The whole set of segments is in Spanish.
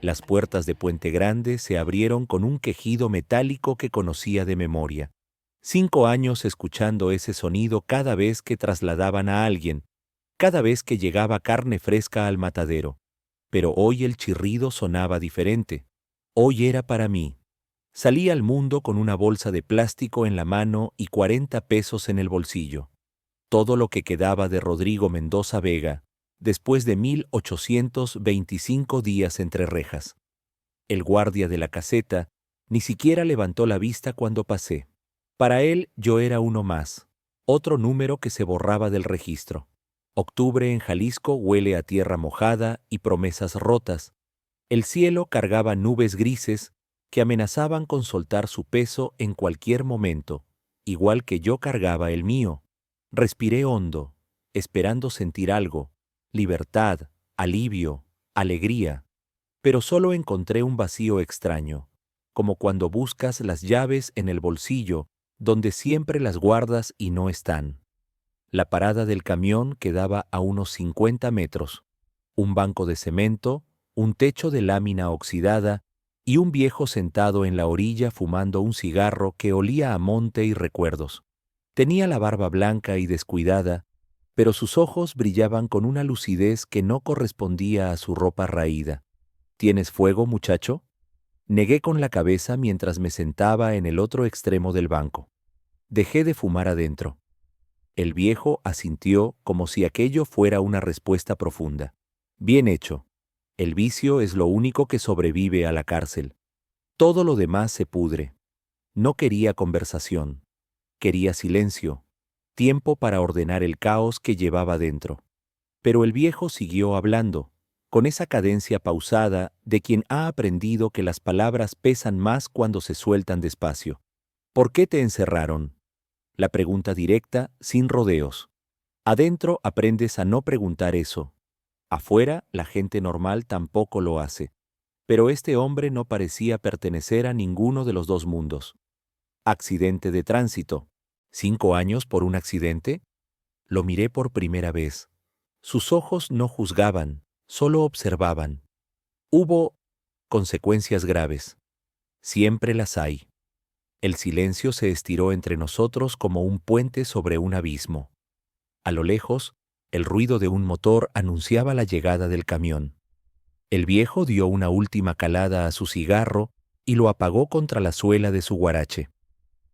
Las puertas de Puente Grande se abrieron con un quejido metálico que conocía de memoria. 5 años escuchando ese sonido cada vez que trasladaban a alguien, cada vez que llegaba carne fresca al matadero. Pero hoy el chirrido sonaba diferente. Hoy era para mí. Salí al mundo con una bolsa de plástico en la mano y 40 pesos en el bolsillo. Todo lo que quedaba de Rodrigo Mendoza Vega, después de 1825 días entre rejas. El guardia de la caseta ni siquiera levantó la vista cuando pasé. Para él yo era uno más, otro número que se borraba del registro. Octubre en Jalisco huele a tierra mojada y promesas rotas. El cielo cargaba nubes grises que amenazaban con soltar su peso en cualquier momento, igual que yo cargaba el mío. Respiré hondo, esperando sentir algo, libertad, alivio, alegría, pero solo encontré un vacío extraño, como cuando buscas las llaves en el bolsillo, donde siempre las guardas y no están. La parada del camión quedaba a unos 50 metros, un banco de cemento, un techo de lámina oxidada y un viejo sentado en la orilla fumando un cigarro que olía a monte y recuerdos. Tenía la barba blanca y descuidada, pero sus ojos brillaban con una lucidez que no correspondía a su ropa raída. ¿Tienes fuego, muchacho? Negué con la cabeza mientras me sentaba en el otro extremo del banco. Dejé de fumar adentro. El viejo asintió como si aquello fuera una respuesta profunda. Bien hecho. El vicio es lo único que sobrevive a la cárcel. Todo lo demás se pudre. No quería conversación. Quería silencio, tiempo para ordenar el caos que llevaba dentro. Pero el viejo siguió hablando, con esa cadencia pausada de quien ha aprendido que las palabras pesan más cuando se sueltan despacio. ¿Por qué te encerraron? La pregunta directa, sin rodeos. Adentro aprendes a no preguntar eso. Afuera, la gente normal tampoco lo hace. Pero este hombre no parecía pertenecer a ninguno de los dos mundos. Accidente de tránsito. 5 años por un accidente. Lo miré por primera vez. Sus ojos no juzgaban, solo observaban. Hubo consecuencias graves. Siempre las hay. El silencio se estiró entre nosotros como un puente sobre un abismo. A lo lejos, el ruido de un motor anunciaba la llegada del camión. El viejo dio una última calada a su cigarro y lo apagó contra la suela de su guarache.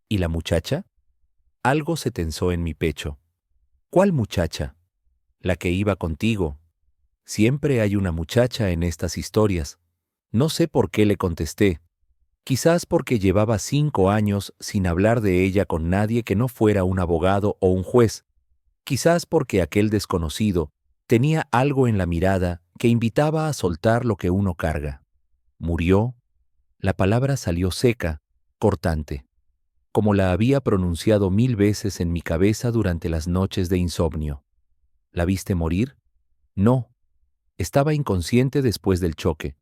¿Y la muchacha? Algo se tensó en mi pecho. ¿Cuál muchacha? La que iba contigo. Siempre hay una muchacha en estas historias. No sé por qué le contesté. Quizás porque llevaba 5 años sin hablar de ella con nadie que no fuera un abogado o un juez. Quizás porque aquel desconocido tenía algo en la mirada que invitaba a soltar lo que uno carga. Murió. La palabra salió seca, cortante, como la había pronunciado 1000 veces en mi cabeza durante las noches de insomnio. ¿La viste morir? No. Estaba inconsciente después del choque.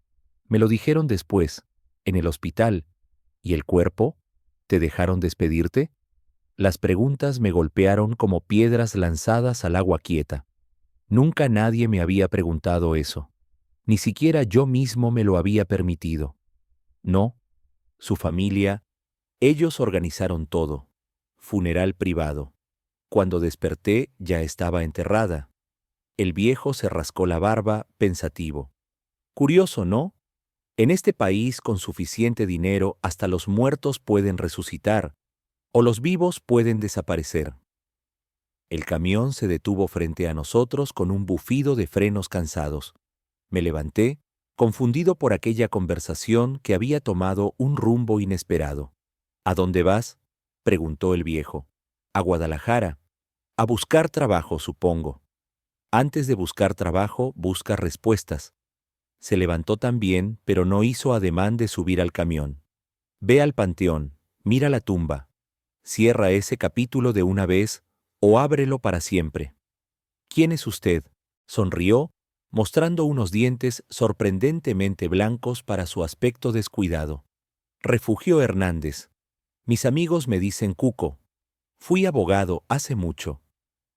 Me lo dijeron después, en el hospital. ¿Y el cuerpo? ¿Te dejaron despedirte? Las preguntas me golpearon como piedras lanzadas al agua quieta. Nunca nadie me había preguntado eso. Ni siquiera yo mismo me lo había permitido. No, su familia, ellos organizaron todo. Funeral privado. Cuando desperté ya estaba enterrada. El viejo se rascó la barba, pensativo. Curioso, ¿no? En este país con suficiente dinero hasta los muertos pueden resucitar, o los vivos pueden desaparecer. El camión se detuvo frente a nosotros con un bufido de frenos cansados. Me levanté, confundido por aquella conversación que había tomado un rumbo inesperado. ¿A dónde vas?, preguntó el viejo. A Guadalajara. A buscar trabajo, supongo. Antes de buscar trabajo, busca respuestas. Se levantó también, pero no hizo ademán de subir al camión. Ve al panteón, mira la tumba. Cierra ese capítulo de una vez o ábrelo para siempre. ¿Quién es usted?, sonrió, mostrando unos dientes sorprendentemente blancos para su aspecto descuidado. Refugio Hernández. Mis amigos me dicen Cuco. Fui abogado hace mucho.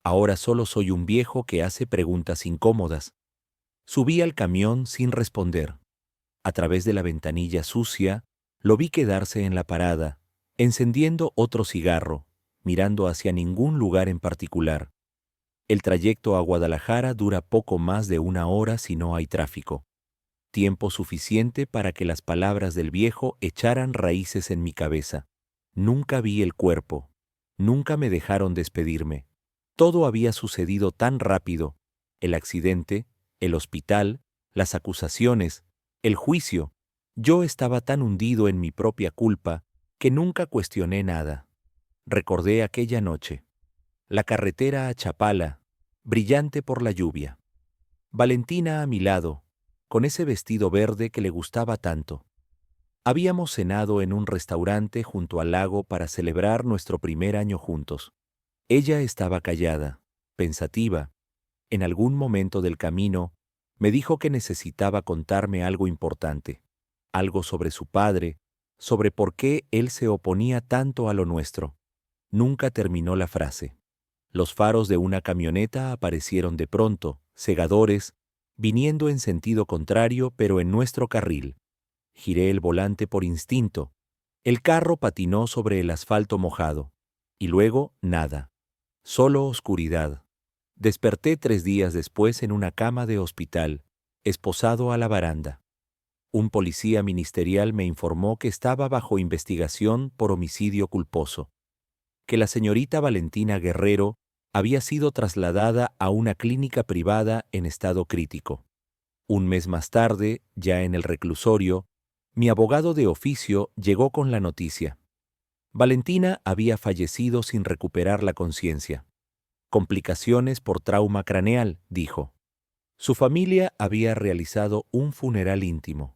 Ahora solo soy un viejo que hace preguntas incómodas. Subí al camión sin responder. A través de la ventanilla sucia, lo vi quedarse en la parada, encendiendo otro cigarro, mirando hacia ningún lugar en particular. El trayecto a Guadalajara dura poco más de 1 hora si no hay tráfico. Tiempo suficiente para que las palabras del viejo echaran raíces en mi cabeza. Nunca vi el cuerpo. Nunca me dejaron despedirme. Todo había sucedido tan rápido. El accidente, el hospital, las acusaciones, el juicio. Yo estaba tan hundido en mi propia culpa que nunca cuestioné nada. Recordé aquella noche. La carretera a Chapala, brillante por la lluvia. Valentina a mi lado, con ese vestido verde que le gustaba tanto. Habíamos cenado en un restaurante junto al lago para celebrar nuestro primer año juntos. Ella estaba callada, pensativa. En algún momento del camino, me dijo que necesitaba contarme algo importante, algo sobre su padre, sobre por qué él se oponía tanto a lo nuestro. Nunca terminó la frase. Los faros de una camioneta aparecieron de pronto, cegadores, viniendo en sentido contrario pero en nuestro carril. Giré el volante por instinto. El carro patinó sobre el asfalto mojado. Y luego, nada. Solo oscuridad. Desperté 3 días después en una cama de hospital, esposado a la baranda. Un policía ministerial me informó que estaba bajo investigación por homicidio culposo, que la señorita Valentina Guerrero había sido trasladada a una clínica privada en estado crítico. Un mes más tarde, ya en el reclusorio, mi abogado de oficio llegó con la noticia. Valentina había fallecido sin recuperar la conciencia. Complicaciones por trauma craneal, dijo. Su familia había realizado un funeral íntimo.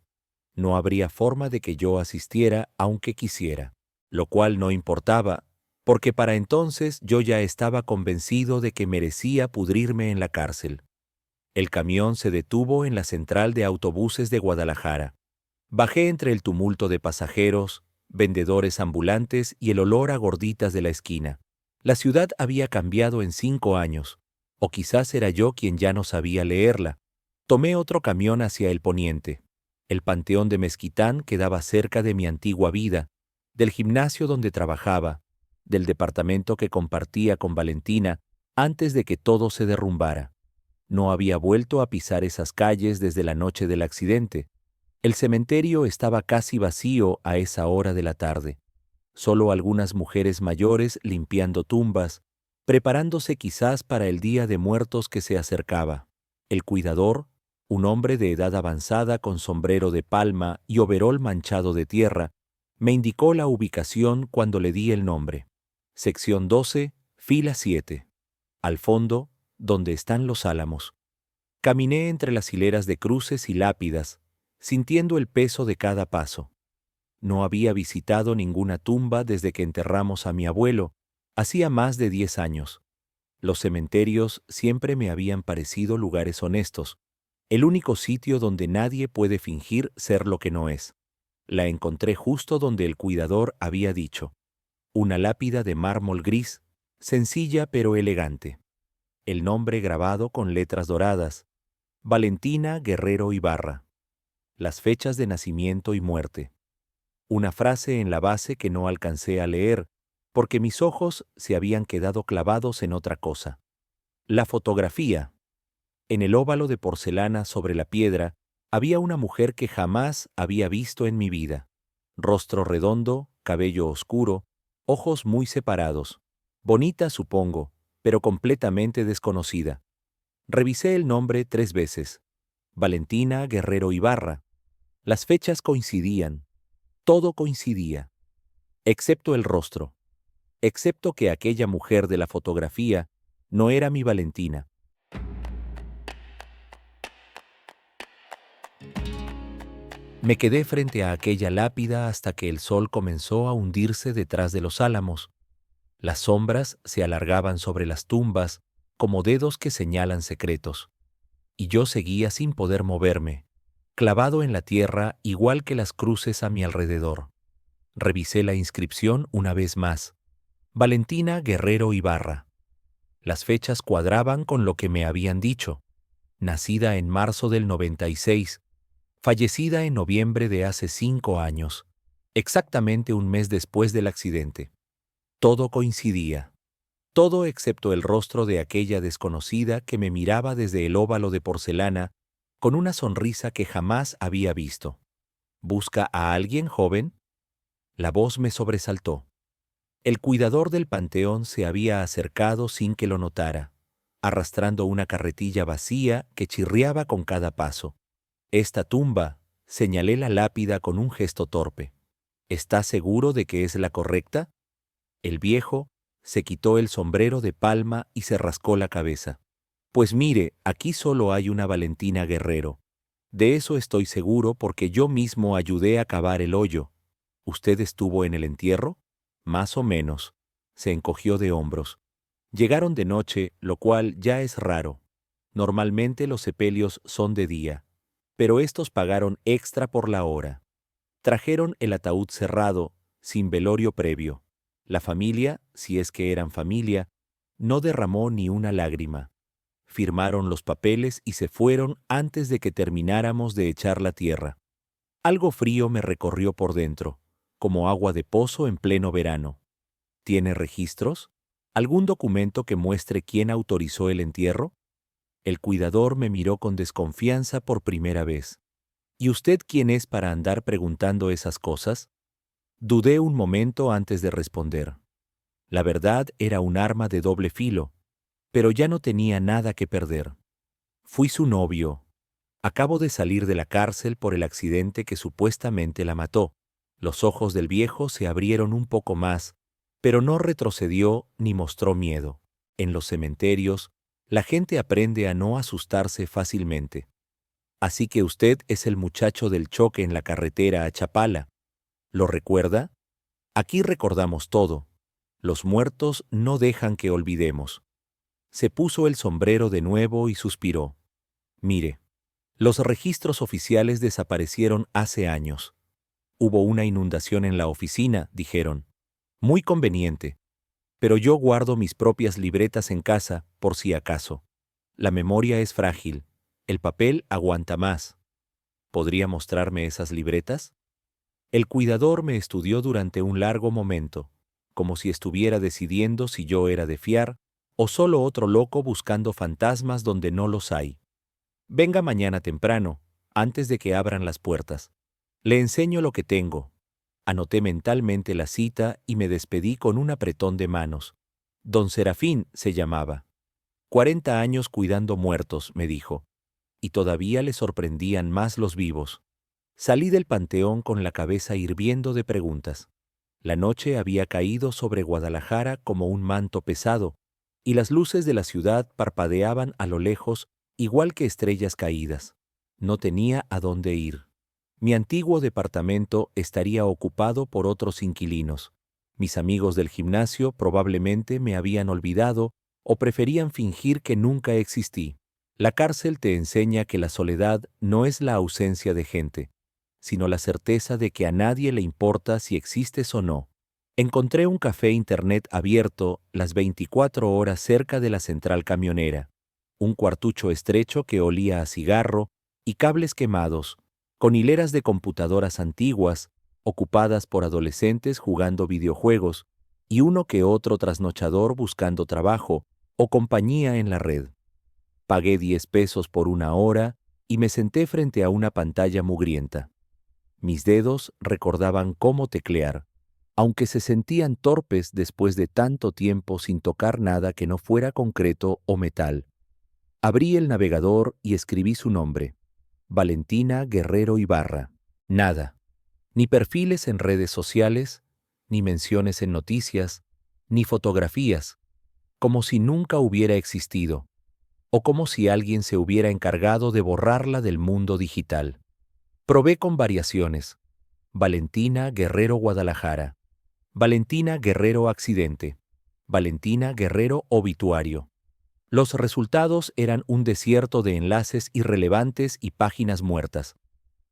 No habría forma de que yo asistiera aunque quisiera, lo cual no importaba, porque para entonces yo ya estaba convencido de que merecía pudrirme en la cárcel. El camión se detuvo en la central de autobuses de Guadalajara. Bajé entre el tumulto de pasajeros, vendedores ambulantes y el olor a gorditas de la esquina. La ciudad había cambiado en 5 años, o quizás era yo quien ya no sabía leerla. Tomé otro camión hacia el poniente. El panteón de Mezquitán quedaba cerca de mi antigua vida, del gimnasio donde trabajaba, del departamento que compartía con Valentina antes de que todo se derrumbara. No había vuelto a pisar esas calles desde la noche del accidente. El cementerio estaba casi vacío a esa hora de la tarde. Solo algunas mujeres mayores limpiando tumbas, preparándose quizás para el día de muertos que se acercaba. El cuidador, un hombre de edad avanzada con sombrero de palma y overol manchado de tierra, me indicó la ubicación cuando le di el nombre. Sección 12, fila 7. Al fondo, donde están los álamos. Caminé entre las hileras de cruces y lápidas, sintiendo el peso de cada paso. No había visitado ninguna tumba desde que enterramos a mi abuelo, hacía más de 10 años. Los cementerios siempre me habían parecido lugares honestos, el único sitio donde nadie puede fingir ser lo que no es. La encontré justo donde el cuidador había dicho. Una lápida de mármol gris, sencilla pero elegante. El nombre grabado con letras doradas. Valentina Guerrero Ibarra. Las fechas de nacimiento y muerte. Una frase en la base que no alcancé a leer, porque mis ojos se habían quedado clavados en otra cosa. La fotografía. En el óvalo de porcelana sobre la piedra había una mujer que jamás había visto en mi vida. Rostro redondo, cabello oscuro, ojos muy separados. Bonita, supongo, pero completamente desconocida. Revisé el nombre 3 veces. Valentina Guerrero Ibarra. Las fechas coincidían. Todo coincidía. Excepto el rostro. Excepto que aquella mujer de la fotografía no era mi Valentina. Me quedé frente a aquella lápida hasta que el sol comenzó a hundirse detrás de los álamos. Las sombras se alargaban sobre las tumbas como dedos que señalan secretos. Y yo seguía sin poder moverme, clavado en la tierra igual que las cruces a mi alrededor. Revisé la inscripción una vez más. Valentina Guerrero Ibarra. Las fechas cuadraban con lo que me habían dicho. Nacida en marzo del 96, fallecida en noviembre de hace 5 años, exactamente un mes después del accidente. Todo coincidía. Todo excepto el rostro de aquella desconocida que me miraba desde el óvalo de porcelana con una sonrisa que jamás había visto. ¿Busca a alguien, joven? La voz me sobresaltó. El cuidador del panteón se había acercado sin que lo notara, arrastrando una carretilla vacía que chirriaba con cada paso. Esta tumba, señalé la lápida con un gesto torpe. ¿Está seguro de que es la correcta? El viejo se quitó el sombrero de palma y se rascó la cabeza. Pues mire, aquí solo hay una Valentina Guerrero. De eso estoy seguro porque yo mismo ayudé a cavar el hoyo. ¿Usted estuvo en el entierro? Más o menos. Se encogió de hombros. Llegaron de noche, lo cual ya es raro. Normalmente los sepelios son de día, pero estos pagaron extra por la hora. Trajeron el ataúd cerrado, sin velorio previo. La familia, si es que eran familia, no derramó ni una lágrima. Firmaron los papeles y se fueron antes de que termináramos de echar la tierra. Algo frío me recorrió por dentro, como agua de pozo en pleno verano. ¿Tiene registros? ¿Algún documento que muestre quién autorizó el entierro? El cuidador me miró con desconfianza por primera vez. ¿Y usted quién es para andar preguntando esas cosas? Dudé un momento antes de responder. La verdad era un arma de doble filo, pero ya no tenía nada que perder. Fui su novio. Acabo de salir de la cárcel por el accidente que supuestamente la mató. Los ojos del viejo se abrieron un poco más, pero no retrocedió ni mostró miedo. En los cementerios, la gente aprende a no asustarse fácilmente. Así que usted es el muchacho del choque en la carretera a Chapala. ¿Lo recuerda? Aquí recordamos todo. Los muertos no dejan que olvidemos. Se puso el sombrero de nuevo y suspiró. Mire, los registros oficiales desaparecieron hace años. Hubo una inundación en la oficina, dijeron. Muy conveniente. Pero yo guardo mis propias libretas en casa, por si acaso. La memoria es frágil. El papel aguanta más. ¿Podría mostrarme esas libretas? El cuidador me estudió durante un largo momento, como si estuviera decidiendo si yo era de fiar o solo otro loco buscando fantasmas donde no los hay. Venga mañana temprano, antes de que abran las puertas. Le enseño lo que tengo. Anoté mentalmente la cita y me despedí con un apretón de manos. Don Serafín se llamaba. 40 años cuidando muertos, me dijo. Y todavía le sorprendían más los vivos. Salí del panteón con la cabeza hirviendo de preguntas. La noche había caído sobre Guadalajara como un manto pesado, y las luces de la ciudad parpadeaban a lo lejos igual que estrellas caídas. No tenía a dónde ir. Mi antiguo departamento estaría ocupado por otros inquilinos. Mis amigos del gimnasio probablemente me habían olvidado o preferían fingir que nunca existí. La cárcel te enseña que la soledad no es la ausencia de gente, sino la certeza de que a nadie le importa si existes o no. Encontré un café internet abierto las 24 horas cerca de la central camionera, un cuartucho estrecho que olía a cigarro y cables quemados, con hileras de computadoras antiguas, ocupadas por adolescentes jugando videojuegos, y uno que otro trasnochador buscando trabajo o compañía en la red. Pagué 10 pesos por una hora y me senté frente a una pantalla mugrienta. Mis dedos recordaban cómo teclear, aunque se sentían torpes después de tanto tiempo sin tocar nada que no fuera concreto o metal. Abrí el navegador y escribí su nombre. Valentina Guerrero Ibarra. Nada. Ni perfiles en redes sociales, ni menciones en noticias, ni fotografías, como si nunca hubiera existido, o como si alguien se hubiera encargado de borrarla del mundo digital. Probé con variaciones. Valentina Guerrero Guadalajara. Valentina Guerrero Accidente. Valentina Guerrero Obituario. Los resultados eran un desierto de enlaces irrelevantes y páginas muertas.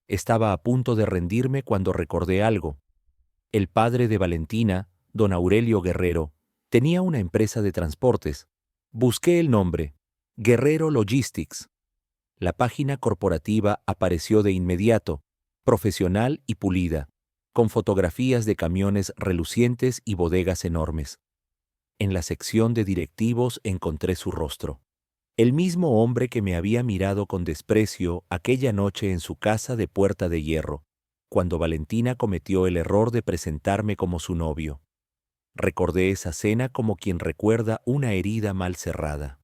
Estaba a punto de rendirme cuando recordé algo. El padre de Valentina, don Aurelio Guerrero, tenía una empresa de transportes. Busqué el nombre, Guerrero Logistics. La página corporativa apareció de inmediato, profesional y pulida, con fotografías de camiones relucientes y bodegas enormes. En la sección de directivos encontré su rostro. El mismo hombre que me había mirado con desprecio aquella noche en su casa de Puerta de Hierro, cuando Valentina cometió el error de presentarme como su novio. Recordé esa cena como quien recuerda una herida mal cerrada.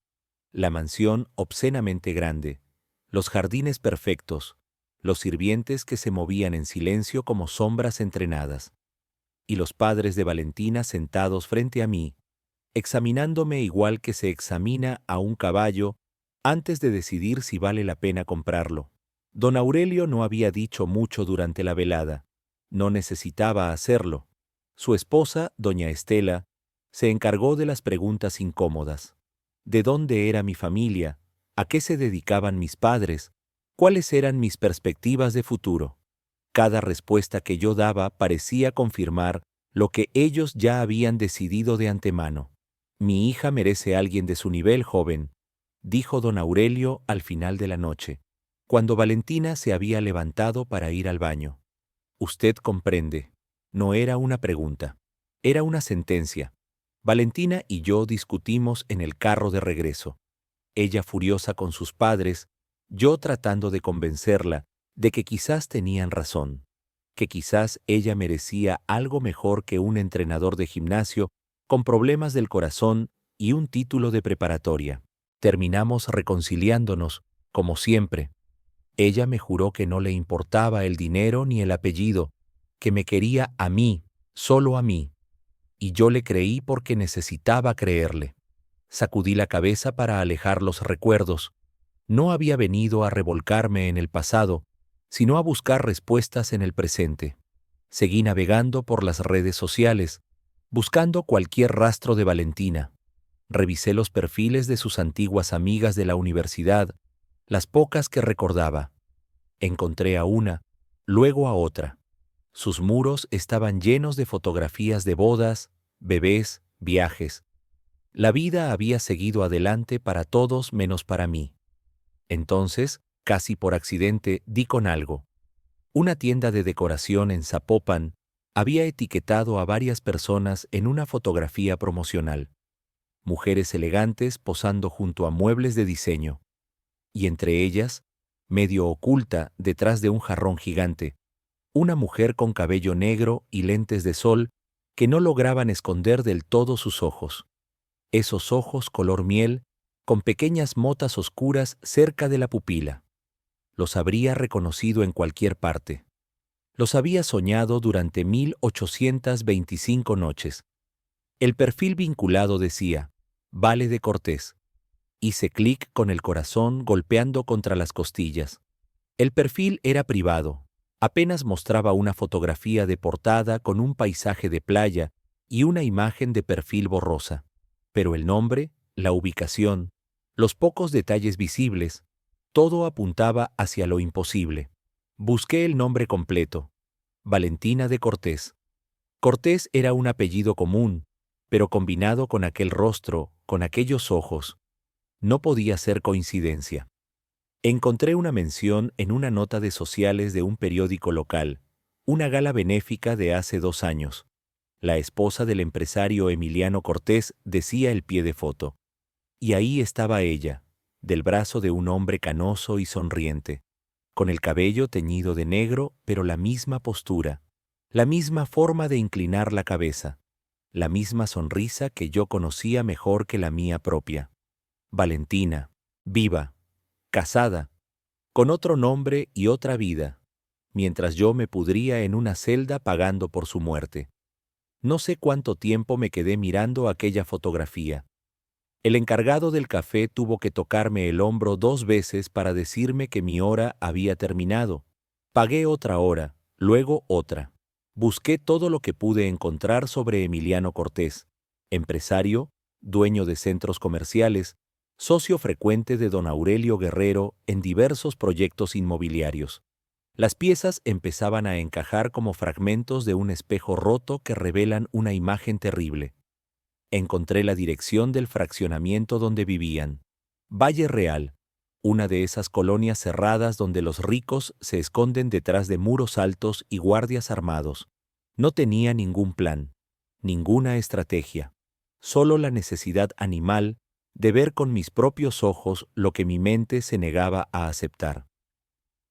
La mansión obscenamente grande, los jardines perfectos, los sirvientes que se movían en silencio como sombras entrenadas, y los padres de Valentina sentados frente a mí, examinándome igual que se examina a un caballo antes de decidir si vale la pena comprarlo. Don Aurelio no había dicho mucho durante la velada, no necesitaba hacerlo. Su esposa, doña Estela, se encargó de las preguntas incómodas. ¿De dónde era mi familia? ¿A qué se dedicaban mis padres? ¿Cuáles eran mis perspectivas de futuro? Cada respuesta que yo daba parecía confirmar lo que ellos ya habían decidido de antemano. Mi hija merece a alguien de su nivel, joven, dijo don Aurelio al final de la noche, cuando Valentina se había levantado para ir al baño. Usted comprende. No era una pregunta, era una sentencia. Valentina y yo discutimos en el carro de regreso. Ella furiosa con sus padres, yo tratando de convencerla de que quizás tenían razón, que quizás ella merecía algo mejor que un entrenador de gimnasio con problemas del corazón y un título de preparatoria. Terminamos reconciliándonos, como siempre. Ella me juró que no le importaba el dinero ni el apellido, que me quería a mí, solo a mí. Y yo le creí porque necesitaba creerle. Sacudí la cabeza para alejar los recuerdos. No había venido a revolcarme en el pasado, sino a buscar respuestas en el presente. Seguí navegando por las redes sociales, buscando cualquier rastro de Valentina. Revisé los perfiles de sus antiguas amigas de la universidad, las pocas que recordaba. Encontré a una, luego a otra. Sus muros estaban llenos de fotografías de bodas, bebés, viajes. La vida había seguido adelante para todos menos para mí. Entonces, casi por accidente, di con algo. Una tienda de decoración en Zapopan había etiquetado a varias personas en una fotografía promocional. Mujeres elegantes posando junto a muebles de diseño. Y entre ellas, medio oculta detrás de un jarrón gigante, una mujer con cabello negro y lentes de sol que no lograban esconder del todo sus ojos. Esos ojos color miel, con pequeñas motas oscuras cerca de la pupila. Los habría reconocido en cualquier parte. Los había soñado durante 1825 noches. El perfil vinculado decía, Vale de Cortés. Hice clic con el corazón golpeando contra las costillas. El perfil era privado. Apenas mostraba una fotografía de portada con un paisaje de playa y una imagen de perfil borrosa. Pero el nombre, la ubicación, los pocos detalles visibles, todo apuntaba hacia lo imposible. Busqué el nombre completo. Valentina de Cortés. Cortés era un apellido común, pero combinado con aquel rostro, con aquellos ojos, no podía ser coincidencia. Encontré una mención en una nota de sociales de un periódico local, una gala benéfica de hace 2 años. La esposa del empresario Emiliano Cortés decía el pie de foto. Y ahí estaba ella, del brazo de un hombre canoso y sonriente, con el cabello teñido de negro, pero la misma postura, la misma forma de inclinar la cabeza, la misma sonrisa que yo conocía mejor que la mía propia. Valentina, viva, casada, con otro nombre y otra vida, mientras yo me pudría en una celda pagando por su muerte. No sé cuánto tiempo me quedé mirando aquella fotografía. El encargado del café tuvo que tocarme el hombro 2 veces para decirme que mi hora había terminado. Pagué otra hora, luego otra. Busqué todo lo que pude encontrar sobre Emiliano Cortés, empresario, dueño de centros comerciales, socio frecuente de don Aurelio Guerrero en diversos proyectos inmobiliarios. Las piezas empezaban a encajar como fragmentos de un espejo roto que revelan una imagen terrible. Encontré la dirección del fraccionamiento donde vivían. Valle Real, una de esas colonias cerradas donde los ricos se esconden detrás de muros altos y guardias armados. No tenía ningún plan, ninguna estrategia, solo la necesidad animal de ver con mis propios ojos lo que mi mente se negaba a aceptar.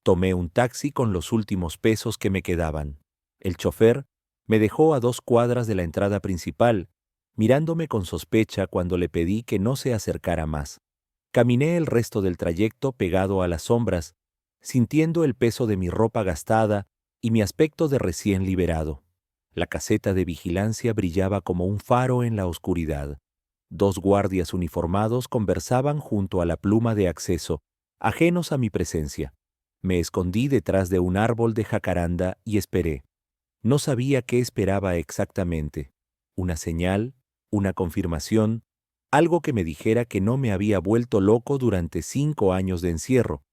Tomé un taxi con los últimos pesos que me quedaban. El chofer me dejó a 2 cuadras de la entrada principal, mirándome con sospecha cuando le pedí que no se acercara más. Caminé el resto del trayecto pegado a las sombras, sintiendo el peso de mi ropa gastada y mi aspecto de recién liberado. La caseta de vigilancia brillaba como un faro en la oscuridad. 2 guardias uniformados conversaban junto a la pluma de acceso, ajenos a mi presencia. Me escondí detrás de un árbol de jacaranda y esperé. No sabía qué esperaba exactamente. Una señal, una confirmación, algo que me dijera que no me había vuelto loco durante 5 años de encierro.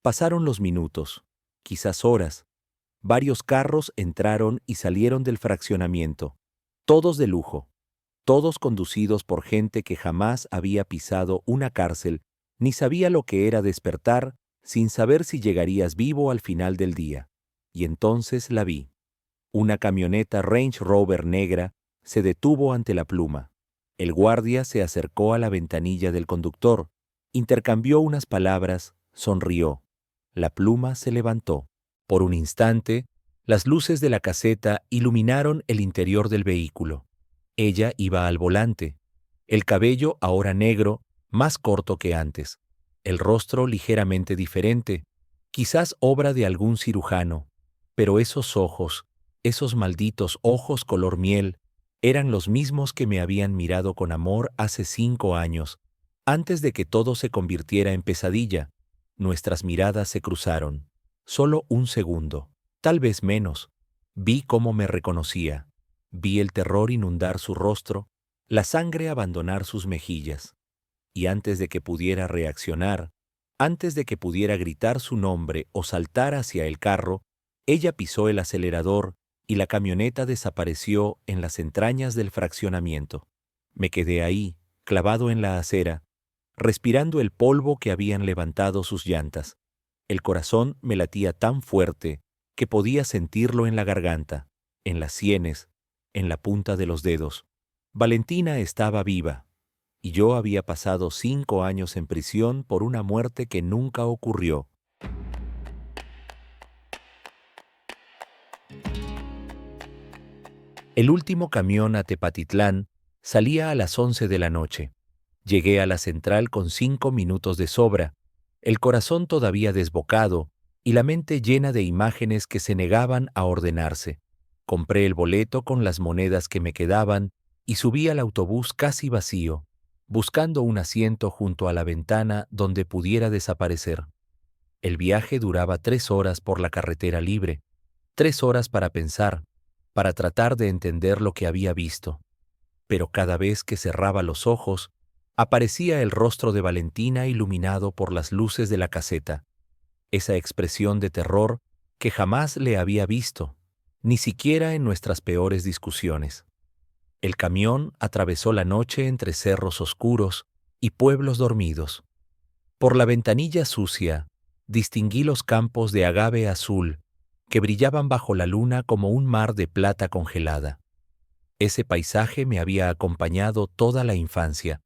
Pasaron los minutos, quizás horas. Varios carros entraron y salieron del fraccionamiento, todos de lujo, todos conducidos por gente que jamás había pisado una cárcel ni sabía lo que era despertar sin saber si llegarías vivo al final del día. Y entonces la vi. Una camioneta Range Rover negra se detuvo ante la pluma. El guardia se acercó a la ventanilla del conductor, intercambió unas palabras, sonrió. La pluma se levantó. Por un instante, las luces de la caseta iluminaron el interior del vehículo. Ella iba al volante. El cabello ahora negro, más corto que antes. El rostro ligeramente diferente, quizás obra de algún cirujano. Pero esos ojos, esos malditos ojos color miel, eran los mismos que me habían mirado con amor hace 5 años, antes de que todo se convirtiera en pesadilla. Nuestras miradas se cruzaron. Solo un segundo, tal vez menos. Vi cómo me reconocía. Vi el terror inundar su rostro, la sangre abandonar sus mejillas. Y antes de que pudiera reaccionar, antes de que pudiera gritar su nombre o saltar hacia el carro, ella pisó el acelerador y la camioneta desapareció en las entrañas del fraccionamiento. Me quedé ahí, clavado en la acera, respirando el polvo que habían levantado sus llantas. El corazón me latía tan fuerte que podía sentirlo en la garganta, en las sienes, en la punta de los dedos. Valentina estaba viva, y yo había pasado 5 años en prisión por una muerte que nunca ocurrió. El último camión a Tepatitlán salía a las 11 de la noche. Llegué a la central con 5 minutos de sobra, el corazón todavía desbocado y la mente llena de imágenes que se negaban a ordenarse. Compré el boleto con las monedas que me quedaban y subí al autobús casi vacío, buscando un asiento junto a la ventana donde pudiera desaparecer. El viaje duraba 3 horas por la carretera libre, 3 horas para pensar, para tratar de entender lo que había visto. Pero cada vez que cerraba los ojos, aparecía el rostro de Valentina iluminado por las luces de la caseta. Esa expresión de terror que jamás le había visto, ni siquiera en nuestras peores discusiones. El camión atravesó la noche entre cerros oscuros y pueblos dormidos. Por la ventanilla sucia, distinguí los campos de agave azul que brillaban bajo la luna como un mar de plata congelada. Ese paisaje me había acompañado toda la infancia,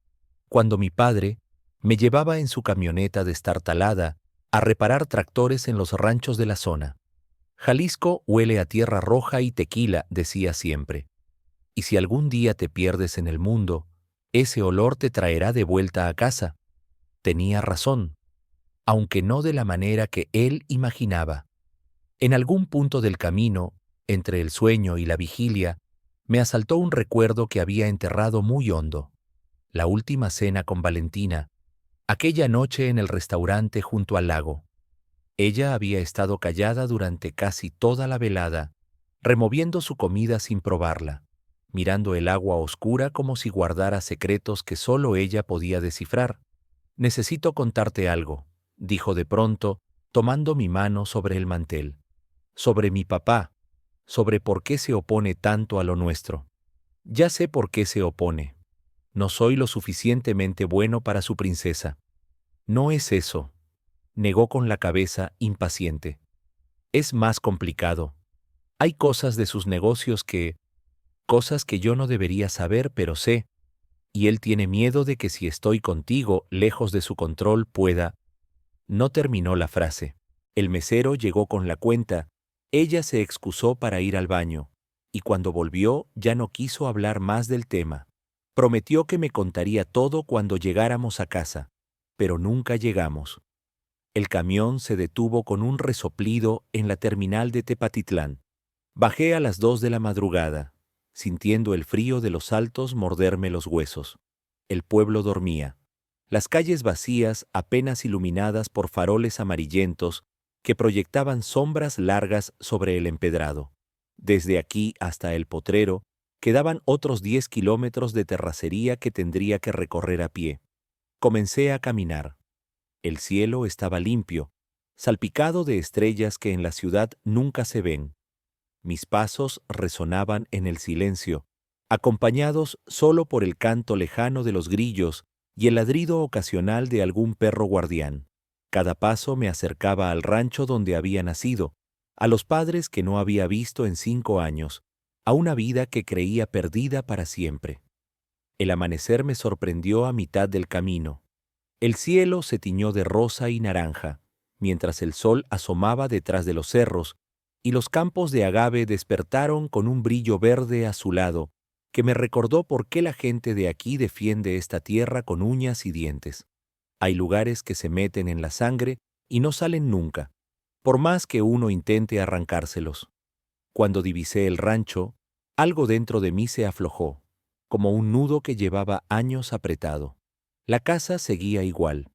cuando mi padre me llevaba en su camioneta destartalada a reparar tractores en los ranchos de la zona. Jalisco huele a tierra roja y tequila, decía siempre. Y si algún día te pierdes en el mundo, ese olor te traerá de vuelta a casa. Tenía razón, aunque no de la manera que él imaginaba. En algún punto del camino, entre el sueño y la vigilia, me asaltó un recuerdo que había enterrado muy hondo. La última cena con Valentina, aquella noche en el restaurante junto al lago. Ella había estado callada durante casi toda la velada, removiendo su comida sin probarla, mirando el agua oscura como si guardara secretos que solo ella podía descifrar. «Necesito contarte algo», dijo de pronto, tomando mi mano sobre el mantel. «Sobre mi papá, sobre por qué se opone tanto a lo nuestro. Ya sé por qué se opone. No soy lo suficientemente bueno para su princesa. No es eso. negó con la cabeza, impaciente. Es más complicado. Hay cosas de sus negocios cosas que yo no debería saber, pero sé, y él tiene miedo de que si estoy contigo, lejos de su control, pueda. No terminó la frase. El mesero llegó con la cuenta. Ella se excusó para ir al baño, y cuando volvió ya no quiso hablar más del tema. Prometió que me contaría todo cuando llegáramos a casa, pero nunca llegamos. El camión se detuvo con un resoplido en la terminal de Tepatitlán. Bajé a las 2 de la madrugada, sintiendo el frío de los altos morderme los huesos. El pueblo dormía. Las calles vacías, apenas iluminadas por faroles amarillentos que proyectaban sombras largas sobre el empedrado. Desde aquí hasta el potrero quedaban otros 10 kilómetros de terracería que tendría que recorrer a pie. Comencé a caminar. El cielo estaba limpio, salpicado de estrellas que en la ciudad nunca se ven. Mis pasos resonaban en el silencio, acompañados solo por el canto lejano de los grillos y el ladrido ocasional de algún perro guardián. Cada paso me acercaba al rancho donde había nacido, a los padres que no había visto en 5 años, a una vida que creía perdida para siempre. El amanecer me sorprendió a mitad del camino. El cielo se tiñó de rosa y naranja, mientras el sol asomaba detrás de los cerros, y los campos de agave despertaron con un brillo verde azulado que me recordó por qué la gente de aquí defiende esta tierra con uñas y dientes. Hay lugares que se meten en la sangre y no salen nunca, por más que uno intente arrancárselos. Cuando divisé el rancho, algo dentro de mí se aflojó, como un nudo que llevaba años apretado. La casa seguía igual,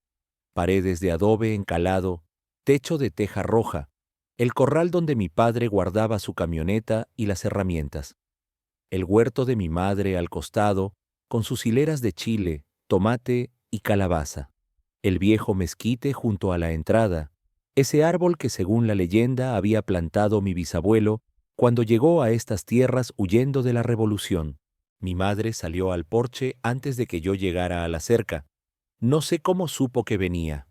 paredes de adobe encalado, techo de teja roja, el corral donde mi padre guardaba su camioneta y las herramientas, el huerto de mi madre al costado, con sus hileras de chile, tomate y calabaza, el viejo mezquite junto a la entrada, ese árbol que según la leyenda había plantado mi bisabuelo cuando llegó a estas tierras huyendo de la revolución. Mi madre salió al porche antes de que yo llegara a la cerca. No sé cómo supo que venía.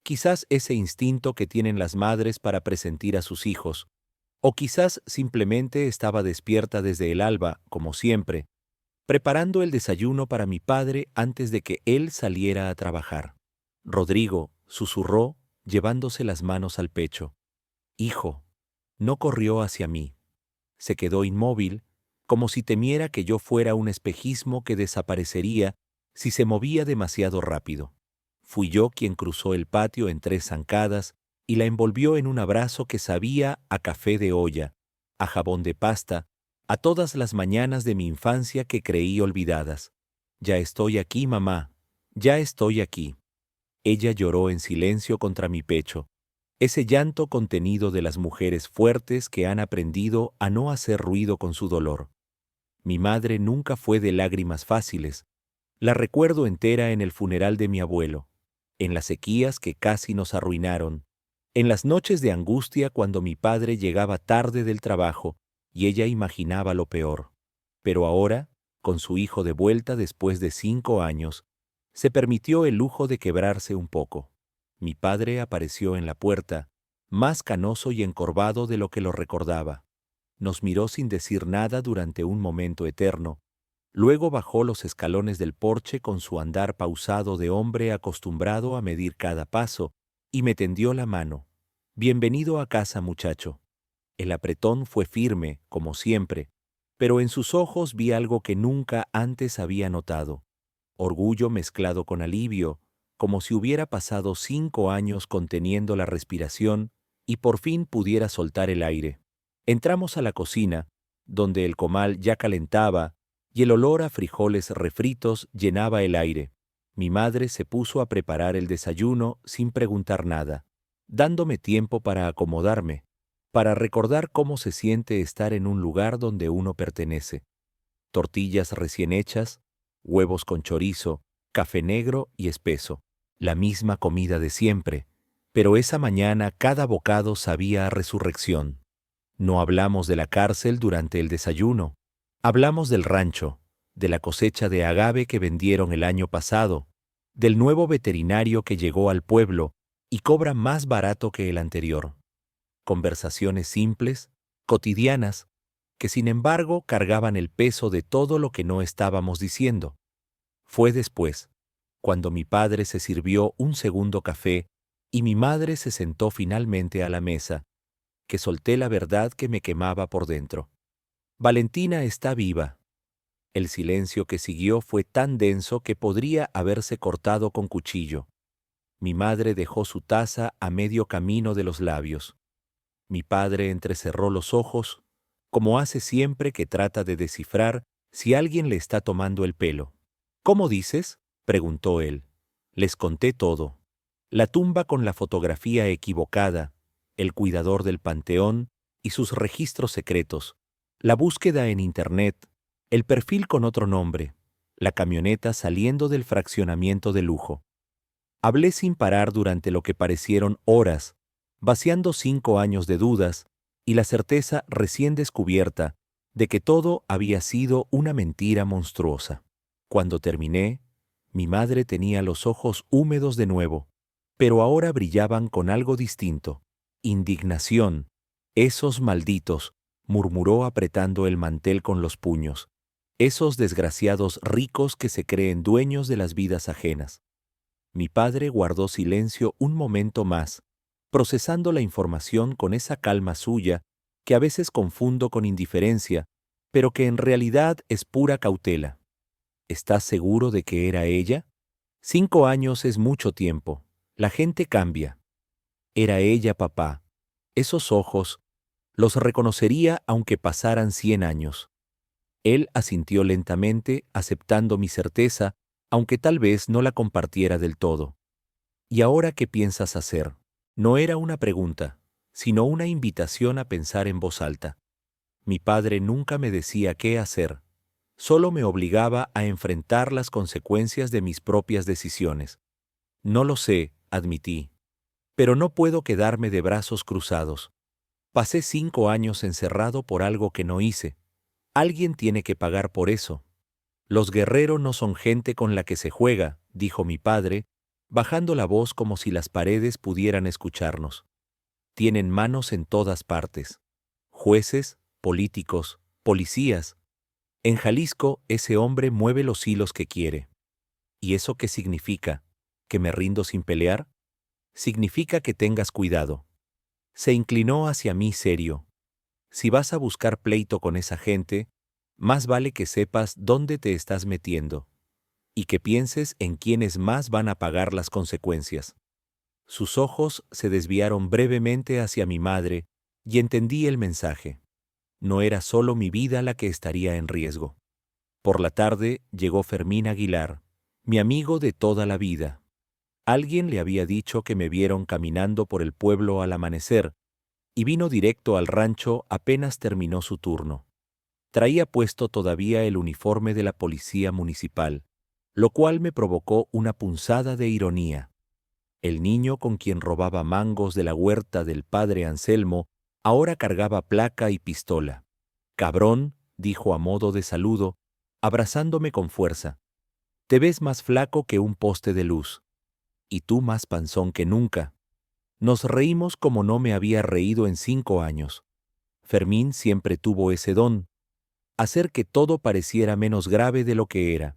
Quizás ese instinto que tienen las madres para presentir a sus hijos, o quizás simplemente estaba despierta desde el alba, como siempre, preparando el desayuno para mi padre antes de que él saliera a trabajar. Rodrigo susurró, llevándose las manos al pecho. Hijo, no corrió hacia mí. Se quedó inmóvil, como si temiera que yo fuera un espejismo que desaparecería si se movía demasiado rápido. Fui yo quien cruzó el patio en 3 zancadas y la envolvió en un abrazo que sabía a café de olla, a jabón de pasta, a todas las mañanas de mi infancia que creí olvidadas. Ya estoy aquí, mamá, ya estoy aquí. Ella lloró en silencio contra mi pecho, ese llanto contenido de las mujeres fuertes que han aprendido a no hacer ruido con su dolor. Mi madre nunca fue de lágrimas fáciles. La recuerdo entera en el funeral de mi abuelo, en las sequías que casi nos arruinaron, en las noches de angustia cuando mi padre llegaba tarde del trabajo y ella imaginaba lo peor. Pero ahora, con su hijo de vuelta después de 5 años, se permitió el lujo de quebrarse un poco. Mi padre apareció en la puerta, más canoso y encorvado de lo que lo recordaba. Nos miró sin decir nada durante un momento eterno. Luego bajó los escalones del porche con su andar pausado de hombre acostumbrado a medir cada paso, y me tendió la mano. Bienvenido a casa, muchacho. El apretón fue firme, como siempre, pero en sus ojos vi algo que nunca antes había notado. Orgullo mezclado con alivio, como si hubiera pasado 5 años conteniendo la respiración y por fin pudiera soltar el aire. Entramos a la cocina, donde el comal ya calentaba y el olor a frijoles refritos llenaba el aire. Mi madre se puso a preparar el desayuno sin preguntar nada, dándome tiempo para acomodarme, para recordar cómo se siente estar en un lugar donde uno pertenece. Tortillas recién hechas, huevos con chorizo, café negro y espeso, la misma comida de siempre, pero esa mañana cada bocado sabía a resurrección. No hablamos de la cárcel durante el desayuno, hablamos del rancho, de la cosecha de agave que vendieron el año pasado, del nuevo veterinario que llegó al pueblo y cobra más barato que el anterior. Conversaciones simples, cotidianas, que sin embargo cargaban el peso de todo lo que no estábamos diciendo. Fue después, cuando mi padre se sirvió un segundo café y mi madre se sentó finalmente a la mesa, que solté la verdad que me quemaba por dentro. Valentina está viva. El silencio que siguió fue tan denso que podría haberse cortado con cuchillo. Mi madre dejó su taza a medio camino de los labios. Mi padre entrecerró los ojos, como hace siempre que trata de descifrar si alguien le está tomando el pelo. ¿Cómo dices?, preguntó él. Les conté todo. La tumba con la fotografía equivocada, el cuidador del panteón y sus registros secretos, la búsqueda en Internet, el perfil con otro nombre, la camioneta saliendo del fraccionamiento de lujo. Hablé sin parar durante lo que parecieron horas, vaciando 5 años de dudas y la certeza recién descubierta de que todo había sido una mentira monstruosa. Cuando terminé, mi madre tenía los ojos húmedos de nuevo, pero ahora brillaban con algo distinto. Indignación. Esos malditos, murmuró apretando el mantel con los puños. Esos desgraciados ricos que se creen dueños de las vidas ajenas. Mi padre guardó silencio un momento más, procesando la información con esa calma suya que a veces confundo con indiferencia, pero que en realidad es pura cautela. ¿Estás seguro de que era ella? 5 años es mucho tiempo. La gente cambia. Era ella, papá. Esos ojos, los reconocería aunque pasaran 100 años. Él asintió lentamente, aceptando mi certeza, aunque tal vez no la compartiera del todo. ¿Y ahora qué piensas hacer? No era una pregunta, sino una invitación a pensar en voz alta. Mi padre nunca me decía qué hacer, solo me obligaba a enfrentar las consecuencias de mis propias decisiones. No lo sé, admití, pero no puedo quedarme de brazos cruzados. Pasé 5 años encerrado por algo que no hice. Alguien tiene que pagar por eso. Los guerreros no son gente con la que se juega, dijo mi padre, bajando la voz como si las paredes pudieran escucharnos. Tienen manos en todas partes. Jueces, políticos, policías. En Jalisco, ese hombre mueve los hilos que quiere. ¿Y eso qué significa? ¿Que me rindo sin pelear? Significa que tengas cuidado. Se inclinó hacia mí serio. Si vas a buscar pleito con esa gente, más vale que sepas dónde te estás metiendo y que pienses en quiénes más van a pagar las consecuencias. Sus ojos se desviaron brevemente hacia mi madre y entendí el mensaje. No era solo mi vida la que estaría en riesgo. Por la tarde llegó Fermín Aguilar, mi amigo de toda la vida. Alguien le había dicho que me vieron caminando por el pueblo al amanecer, y vino directo al rancho apenas terminó su turno. Traía puesto todavía el uniforme de la policía municipal, lo cual me provocó una punzada de ironía. El niño con quien robaba mangos de la huerta del padre Anselmo ahora cargaba placa y pistola. «Cabrón», dijo a modo de saludo, abrazándome con fuerza. «Te ves más flaco que un poste de luz. Y tú más panzón que nunca». Nos reímos como no me había reído en 5 años. Fermín siempre tuvo ese don, hacer que todo pareciera menos grave de lo que era.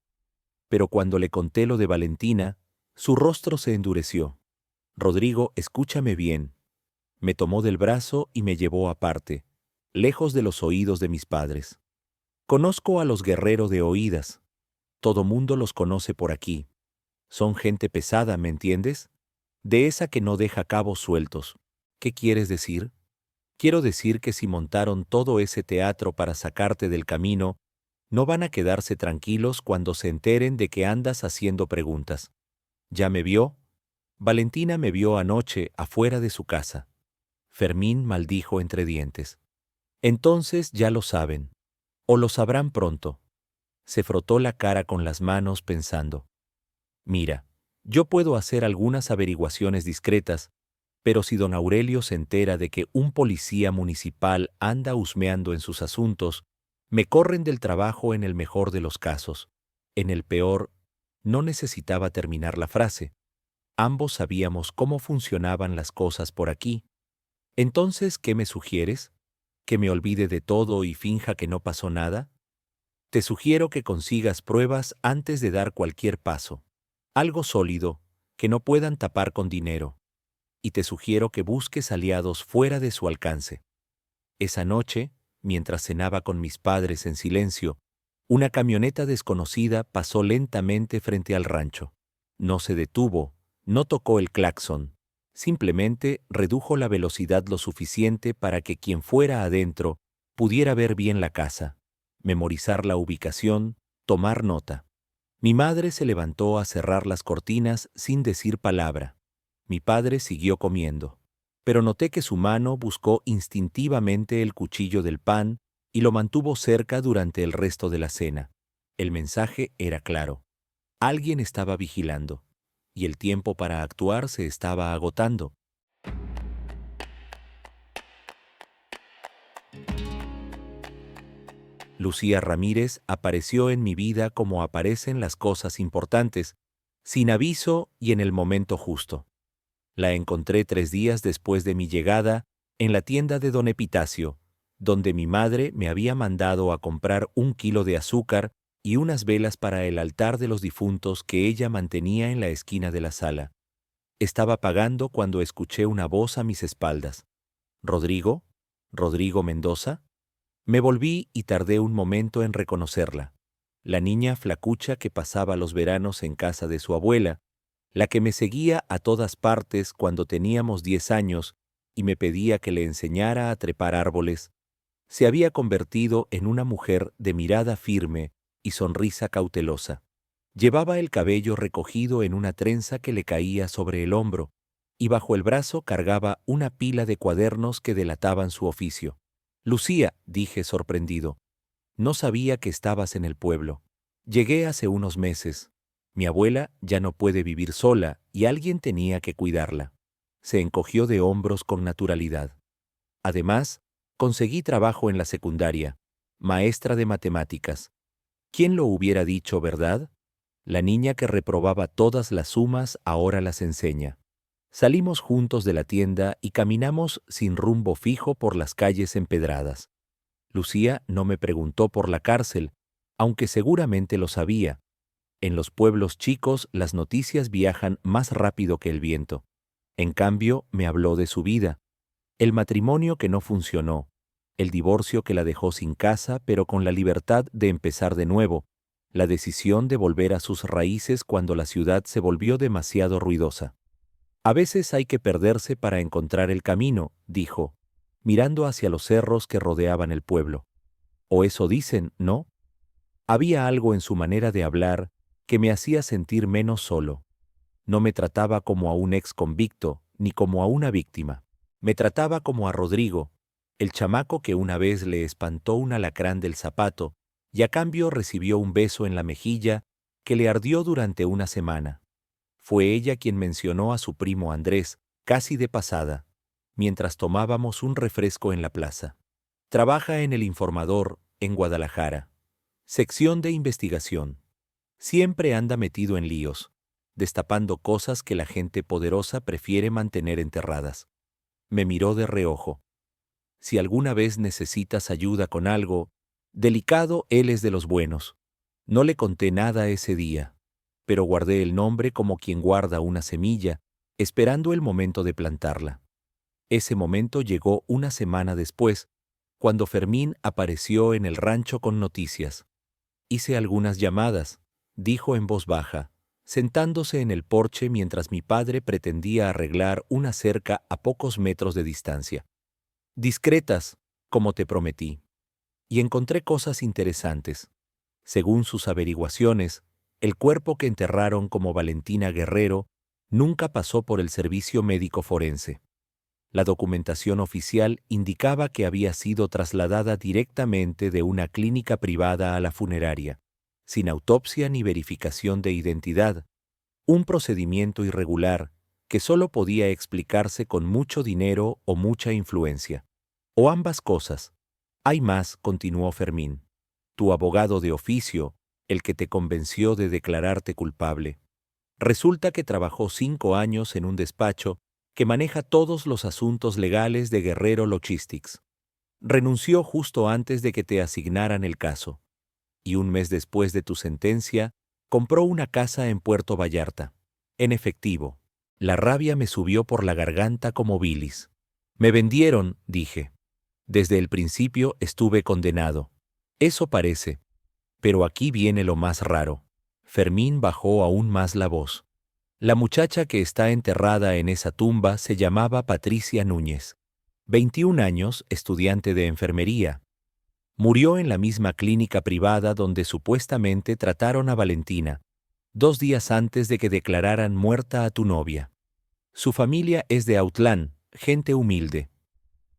Pero cuando le conté lo de Valentina, su rostro se endureció. «Rodrigo, escúchame bien». Me tomó del brazo y me llevó aparte, lejos de los oídos de mis padres. «Conozco a los guerreros de oídas. Todo mundo los conoce por aquí. Son gente pesada, ¿me entiendes? De esa que no deja cabos sueltos. ¿Qué quieres decir? Quiero decir que si montaron todo ese teatro para sacarte del camino, no van a quedarse tranquilos cuando se enteren de que andas haciendo preguntas. ¿Ya me vio? Valentina me vio anoche afuera de su casa». Fermín maldijo entre dientes. «Entonces ya lo saben. O lo sabrán pronto». Se frotó la cara con las manos pensando. «Mira, yo puedo hacer algunas averiguaciones discretas, pero si don Aurelio se entera de que un policía municipal anda husmeando en sus asuntos, me corren del trabajo en el mejor de los casos. En el peor, no necesitaba terminar la frase. Ambos sabíamos cómo funcionaban las cosas por aquí. Entonces, ¿qué me sugieres? ¿Que me olvide de todo y finja que no pasó nada? Te sugiero que consigas pruebas antes de dar cualquier paso. Algo sólido, que no puedan tapar con dinero. Y te sugiero que busques aliados fuera de su alcance. Esa noche, mientras cenaba con mis padres en silencio, una camioneta desconocida pasó lentamente frente al rancho. No se detuvo, no tocó el claxon, simplemente redujo la velocidad lo suficiente para que quien fuera adentro pudiera ver bien la casa, memorizar la ubicación, tomar nota. Mi madre se levantó a cerrar las cortinas sin decir palabra. Mi padre siguió comiendo, pero noté que su mano buscó instintivamente el cuchillo del pan y lo mantuvo cerca durante el resto de la cena. El mensaje era claro. Alguien estaba vigilando, y el tiempo para actuar se estaba agotando. Lucía Ramírez apareció en mi vida como aparecen las cosas importantes, sin aviso y en el momento justo. La encontré 3 días después de mi llegada en la tienda de don Epitacio, donde mi madre me había mandado a comprar 1 kilo de azúcar y unas velas para el altar de los difuntos que ella mantenía en la esquina de la sala. Estaba pagando cuando escuché una voz a mis espaldas. ¿Rodrigo? ¿Rodrigo Mendoza? Me volví y tardé un momento en reconocerla. La niña flacucha que pasaba los veranos en casa de su abuela, la que me seguía a todas partes cuando teníamos 10 años y me pedía que le enseñara a trepar árboles, se había convertido en una mujer de mirada firme y sonrisa cautelosa. Llevaba el cabello recogido en una trenza que le caía sobre el hombro, y bajo el brazo cargaba una pila de cuadernos que delataban su oficio. «Lucía», dije sorprendido, «no sabía que estabas en el pueblo. Llegué hace unos meses. Mi abuela ya no puede vivir sola y alguien tenía que cuidarla». Se encogió de hombros con naturalidad. Además, conseguí trabajo en la secundaria, maestra de matemáticas. ¿Quién lo hubiera dicho, verdad? La niña que reprobaba todas las sumas ahora las enseña. Salimos juntos de la tienda y caminamos sin rumbo fijo por las calles empedradas. Lucía no me preguntó por la cárcel, aunque seguramente lo sabía. En los pueblos chicos las noticias viajan más rápido que el viento. En cambio, me habló de su vida. El matrimonio que no funcionó, el divorcio que la dejó sin casa pero con la libertad de empezar de nuevo, la decisión de volver a sus raíces cuando la ciudad se volvió demasiado ruidosa. A veces hay que perderse para encontrar el camino, dijo, mirando hacia los cerros que rodeaban el pueblo. O eso dicen, ¿no? Había algo en su manera de hablar que me hacía sentir menos solo. No me trataba como a un ex convicto ni como a una víctima. Me trataba como a Rodrigo, el chamaco que una vez le espantó un alacrán del zapato y a cambio recibió un beso en la mejilla que le ardió durante una semana. Fue ella quien mencionó a su primo Andrés, casi de pasada, mientras tomábamos un refresco en la plaza. Trabaja en El Informador, en Guadalajara. Sección de investigación. Siempre anda metido en líos, destapando cosas que la gente poderosa prefiere mantener enterradas. Me miró de reojo. Si alguna vez necesitas ayuda con algo delicado, él es de los buenos. No le conté nada ese día, pero guardé el nombre como quien guarda una semilla, esperando el momento de plantarla. Ese momento llegó una semana después, cuando Fermín apareció en el rancho con noticias. Hice algunas llamadas, dijo en voz baja, sentándose en el porche mientras mi padre pretendía arreglar una cerca a pocos metros de distancia. Discretas, como te prometí. Y encontré cosas interesantes. Según sus averiguaciones, el cuerpo que enterraron como Valentina Guerrero nunca pasó por el servicio médico forense. La documentación oficial indicaba que había sido trasladada directamente de una clínica privada a la funeraria, sin autopsia ni verificación de identidad, un procedimiento irregular que solo podía explicarse con mucho dinero o mucha influencia. O ambas cosas. Hay más, continuó Fermín. Tu abogado de oficio, el que te convenció de declararte culpable. Resulta que trabajó 5 años en un despacho que maneja todos los asuntos legales de Guerrero Logistics. Renunció justo antes de que te asignaran el caso. Y un mes después de tu sentencia, compró una casa en Puerto Vallarta. En efectivo. La rabia me subió por la garganta como bilis. Me vendieron, dije. Desde el principio estuve condenado. Eso parece. Pero aquí viene lo más raro. Fermín bajó aún más la voz. La muchacha que está enterrada en esa tumba se llamaba Patricia Núñez. 21 años, estudiante de enfermería. Murió en la misma clínica privada donde supuestamente trataron a Valentina, 2 días antes de que declararan muerta a tu novia. Su familia es de Autlán, gente humilde.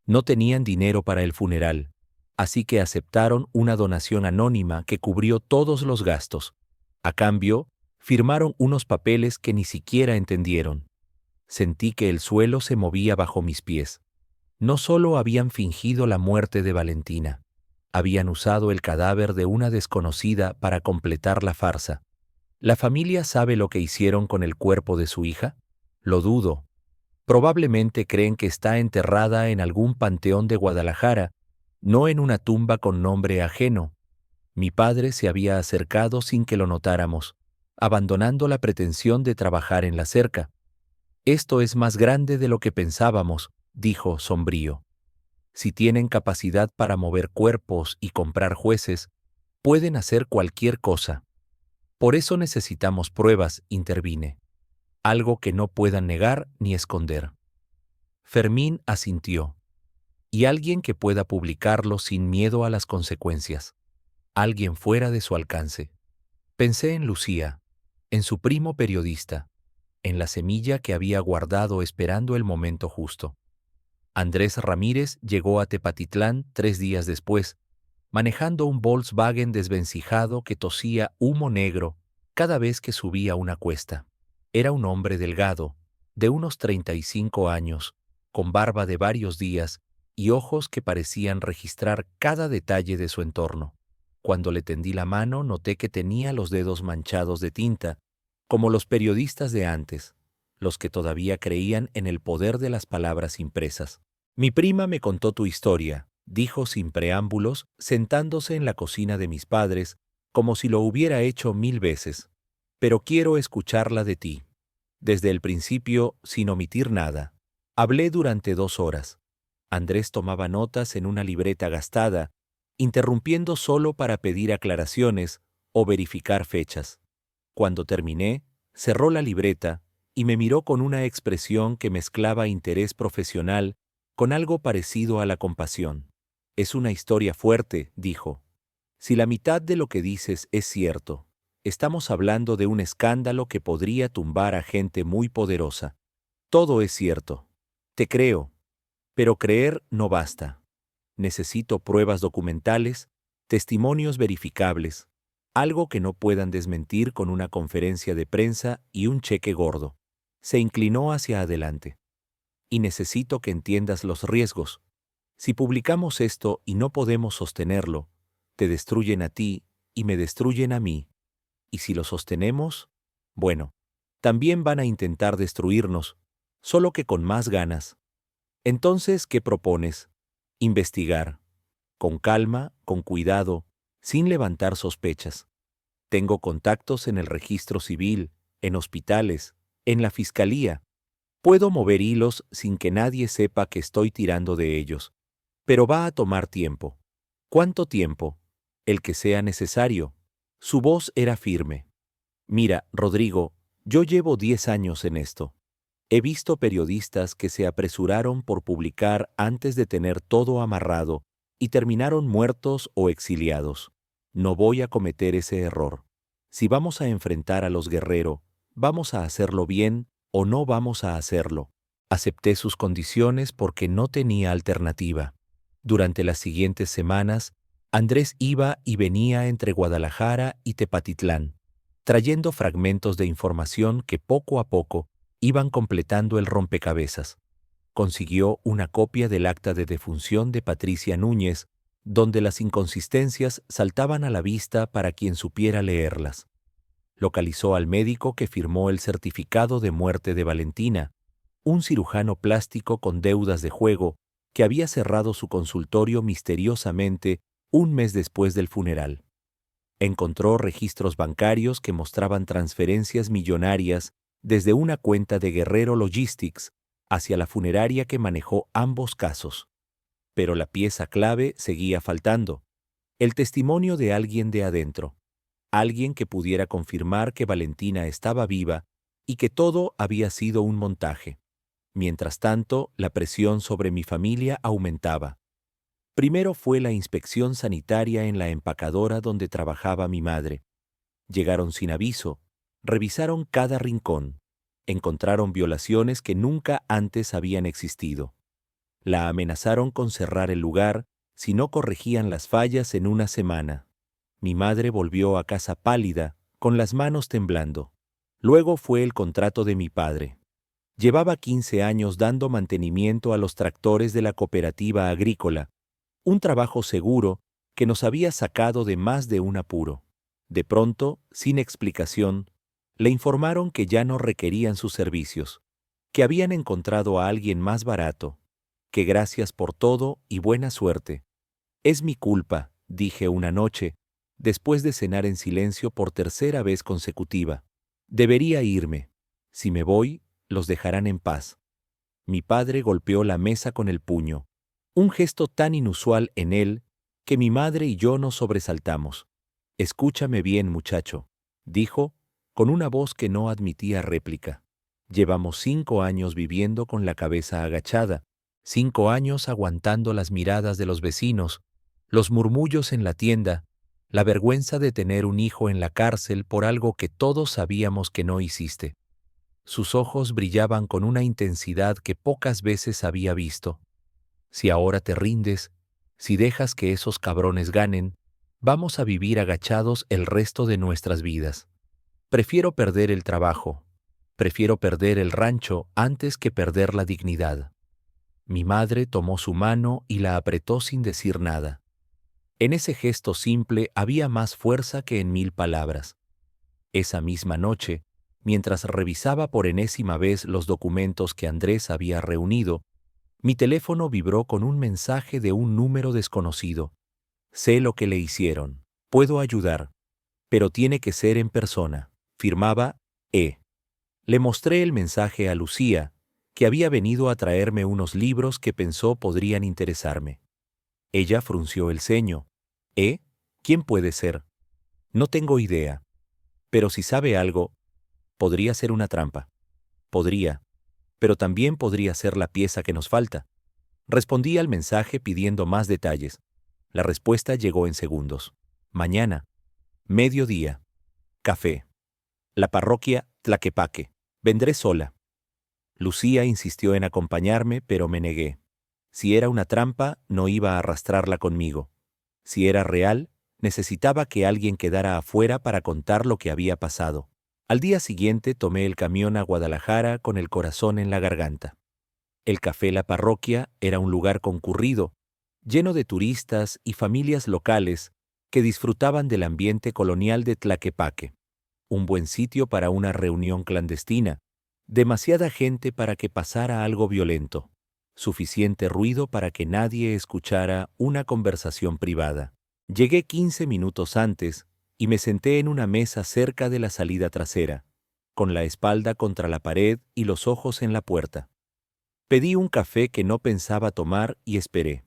No tenían dinero para el funeral, así que aceptaron una donación anónima que cubrió todos los gastos. A cambio, firmaron unos papeles que ni siquiera entendieron. Sentí que el suelo se movía bajo mis pies. No solo habían fingido la muerte de Valentina, habían usado el cadáver de una desconocida para completar la farsa. ¿La familia sabe lo que hicieron con el cuerpo de su hija? Lo dudo. Probablemente creen que está enterrada en algún panteón de Guadalajara, no en una tumba con nombre ajeno. Mi padre se había acercado sin que lo notáramos, abandonando la pretensión de trabajar en la cerca. Esto es más grande de lo que pensábamos, dijo sombrío. Si tienen capacidad para mover cuerpos y comprar jueces, pueden hacer cualquier cosa. Por eso necesitamos pruebas, intervine. Algo que no puedan negar ni esconder. Fermín asintió. Y alguien que pueda publicarlo sin miedo a las consecuencias. Alguien fuera de su alcance. Pensé en Lucía, en su primo periodista, en la semilla que había guardado esperando el momento justo. Andrés Ramírez llegó a Tepatitlán 3 días después, manejando un Volkswagen desvencijado que tosía humo negro cada vez que subía una cuesta. Era un hombre delgado, de unos 35 años, con barba de varios días y ojos que parecían registrar cada detalle de su entorno. Cuando le tendí la mano noté que tenía los dedos manchados de tinta, como los periodistas de antes, los que todavía creían en el poder de las palabras impresas. Mi prima me contó tu historia, dijo sin preámbulos, sentándose en la cocina de mis padres, como si lo hubiera hecho 1000 veces. Pero quiero escucharla de ti. Desde el principio, sin omitir nada. Hablé durante 2 horas. Andrés tomaba notas en una libreta gastada, interrumpiendo solo para pedir aclaraciones o verificar fechas. Cuando terminé, cerró la libreta y me miró con una expresión que mezclaba interés profesional con algo parecido a la compasión. Es una historia fuerte, dijo. Si la mitad de lo que dices es cierto, estamos hablando de un escándalo que podría tumbar a gente muy poderosa. Todo es cierto. Te creo. Pero creer no basta. Necesito pruebas documentales, testimonios verificables, algo que no puedan desmentir con una conferencia de prensa y un cheque gordo. Se inclinó hacia adelante. Y necesito que entiendas los riesgos. Si publicamos esto y no podemos sostenerlo, te destruyen a ti y me destruyen a mí. Y si lo sostenemos, bueno, también van a intentar destruirnos, solo que con más ganas. Entonces, ¿qué propones? Investigar. Con calma, con cuidado, sin levantar sospechas. Tengo contactos en el registro civil, en hospitales, en la fiscalía. Puedo mover hilos sin que nadie sepa que estoy tirando de ellos. Pero va a tomar tiempo. ¿Cuánto tiempo? El que sea necesario. Su voz era firme. Mira, Rodrigo, yo llevo 10 años en esto. He visto periodistas que se apresuraron por publicar antes de tener todo amarrado y terminaron muertos o exiliados. No voy a cometer ese error. Si vamos a enfrentar a los Guerrero, ¿vamos a hacerlo bien o no vamos a hacerlo? Acepté sus condiciones porque no tenía alternativa. Durante las siguientes semanas, Andrés iba y venía entre Guadalajara y Tepatitlán, trayendo fragmentos de información que poco a poco iban completando el rompecabezas. Consiguió una copia del acta de defunción de Patricia Núñez, donde las inconsistencias saltaban a la vista para quien supiera leerlas. Localizó al médico que firmó el certificado de muerte de Valentina, un cirujano plástico con deudas de juego que había cerrado su consultorio misteriosamente un mes después del funeral. Encontró registros bancarios que mostraban transferencias millonarias desde una cuenta de Guerrero Logistics hacia la funeraria que manejó ambos casos. Pero la pieza clave seguía faltando: el testimonio de alguien de adentro, alguien que pudiera confirmar que Valentina estaba viva y que todo había sido un montaje. Mientras tanto, la presión sobre mi familia aumentaba. Primero fue la inspección sanitaria en la empacadora donde trabajaba mi madre. Llegaron sin aviso, revisaron cada rincón, encontraron violaciones que nunca antes habían existido. La amenazaron con cerrar el lugar si no corregían las fallas en una semana. Mi madre volvió a casa pálida, con las manos temblando. Luego fue el contrato de mi padre. Llevaba 15 años dando mantenimiento a los tractores de la cooperativa agrícola, un trabajo seguro que nos había sacado de más de un apuro. De pronto, sin explicación, le informaron que ya no requerían sus servicios, que habían encontrado a alguien más barato, que gracias por todo y buena suerte. Es mi culpa, dije una noche, después de cenar en silencio por tercera vez consecutiva. Debería irme. Si me voy, los dejarán en paz. Mi padre golpeó la mesa con el puño, un gesto tan inusual en él que mi madre y yo nos sobresaltamos. Escúchame bien, muchacho, dijo, con una voz que no admitía réplica. Llevamos 5 años viviendo con la cabeza agachada, 5 años aguantando las miradas de los vecinos, los murmullos en la tienda, la vergüenza de tener un hijo en la cárcel por algo que todos sabíamos que no hiciste. Sus ojos brillaban con una intensidad que pocas veces había visto. Si ahora te rindes, si dejas que esos cabrones ganen, vamos a vivir agachados el resto de nuestras vidas. Prefiero perder el trabajo, prefiero perder el rancho antes que perder la dignidad. Mi madre tomó su mano y la apretó sin decir nada. En ese gesto simple había más fuerza que en 1000 palabras. Esa misma noche, mientras revisaba por enésima vez los documentos que Andrés había reunido, mi teléfono vibró con un mensaje de un número desconocido. Sé lo que le hicieron. Puedo ayudar. Pero tiene que ser en persona. Firmaba E. Le mostré el mensaje a Lucía, que había venido a traerme unos libros que pensó podrían interesarme. Ella frunció el ceño. ¿Eh? ¿Quién puede ser? No tengo idea. Pero si sabe algo, podría ser una trampa. Podría. Pero también podría ser la pieza que nos falta. Respondí al mensaje pidiendo más detalles. La respuesta llegó en segundos. Mañana. Mediodía. Café. La parroquia Tlaquepaque. Vendré sola. Lucía insistió en acompañarme, pero me negué. Si era una trampa, no iba a arrastrarla conmigo. Si era real, necesitaba que alguien quedara afuera para contar lo que había pasado. Al día siguiente tomé el camión a Guadalajara con el corazón en la garganta. El Café La Parroquia era un lugar concurrido, lleno de turistas y familias locales que disfrutaban del ambiente colonial de Tlaquepaque. Un buen sitio para una reunión clandestina, demasiada gente para que pasara algo violento, suficiente ruido para que nadie escuchara una conversación privada. Llegué 15 minutos antes y me senté en una mesa cerca de la salida trasera, con la espalda contra la pared y los ojos en la puerta. Pedí un café que no pensaba tomar y esperé.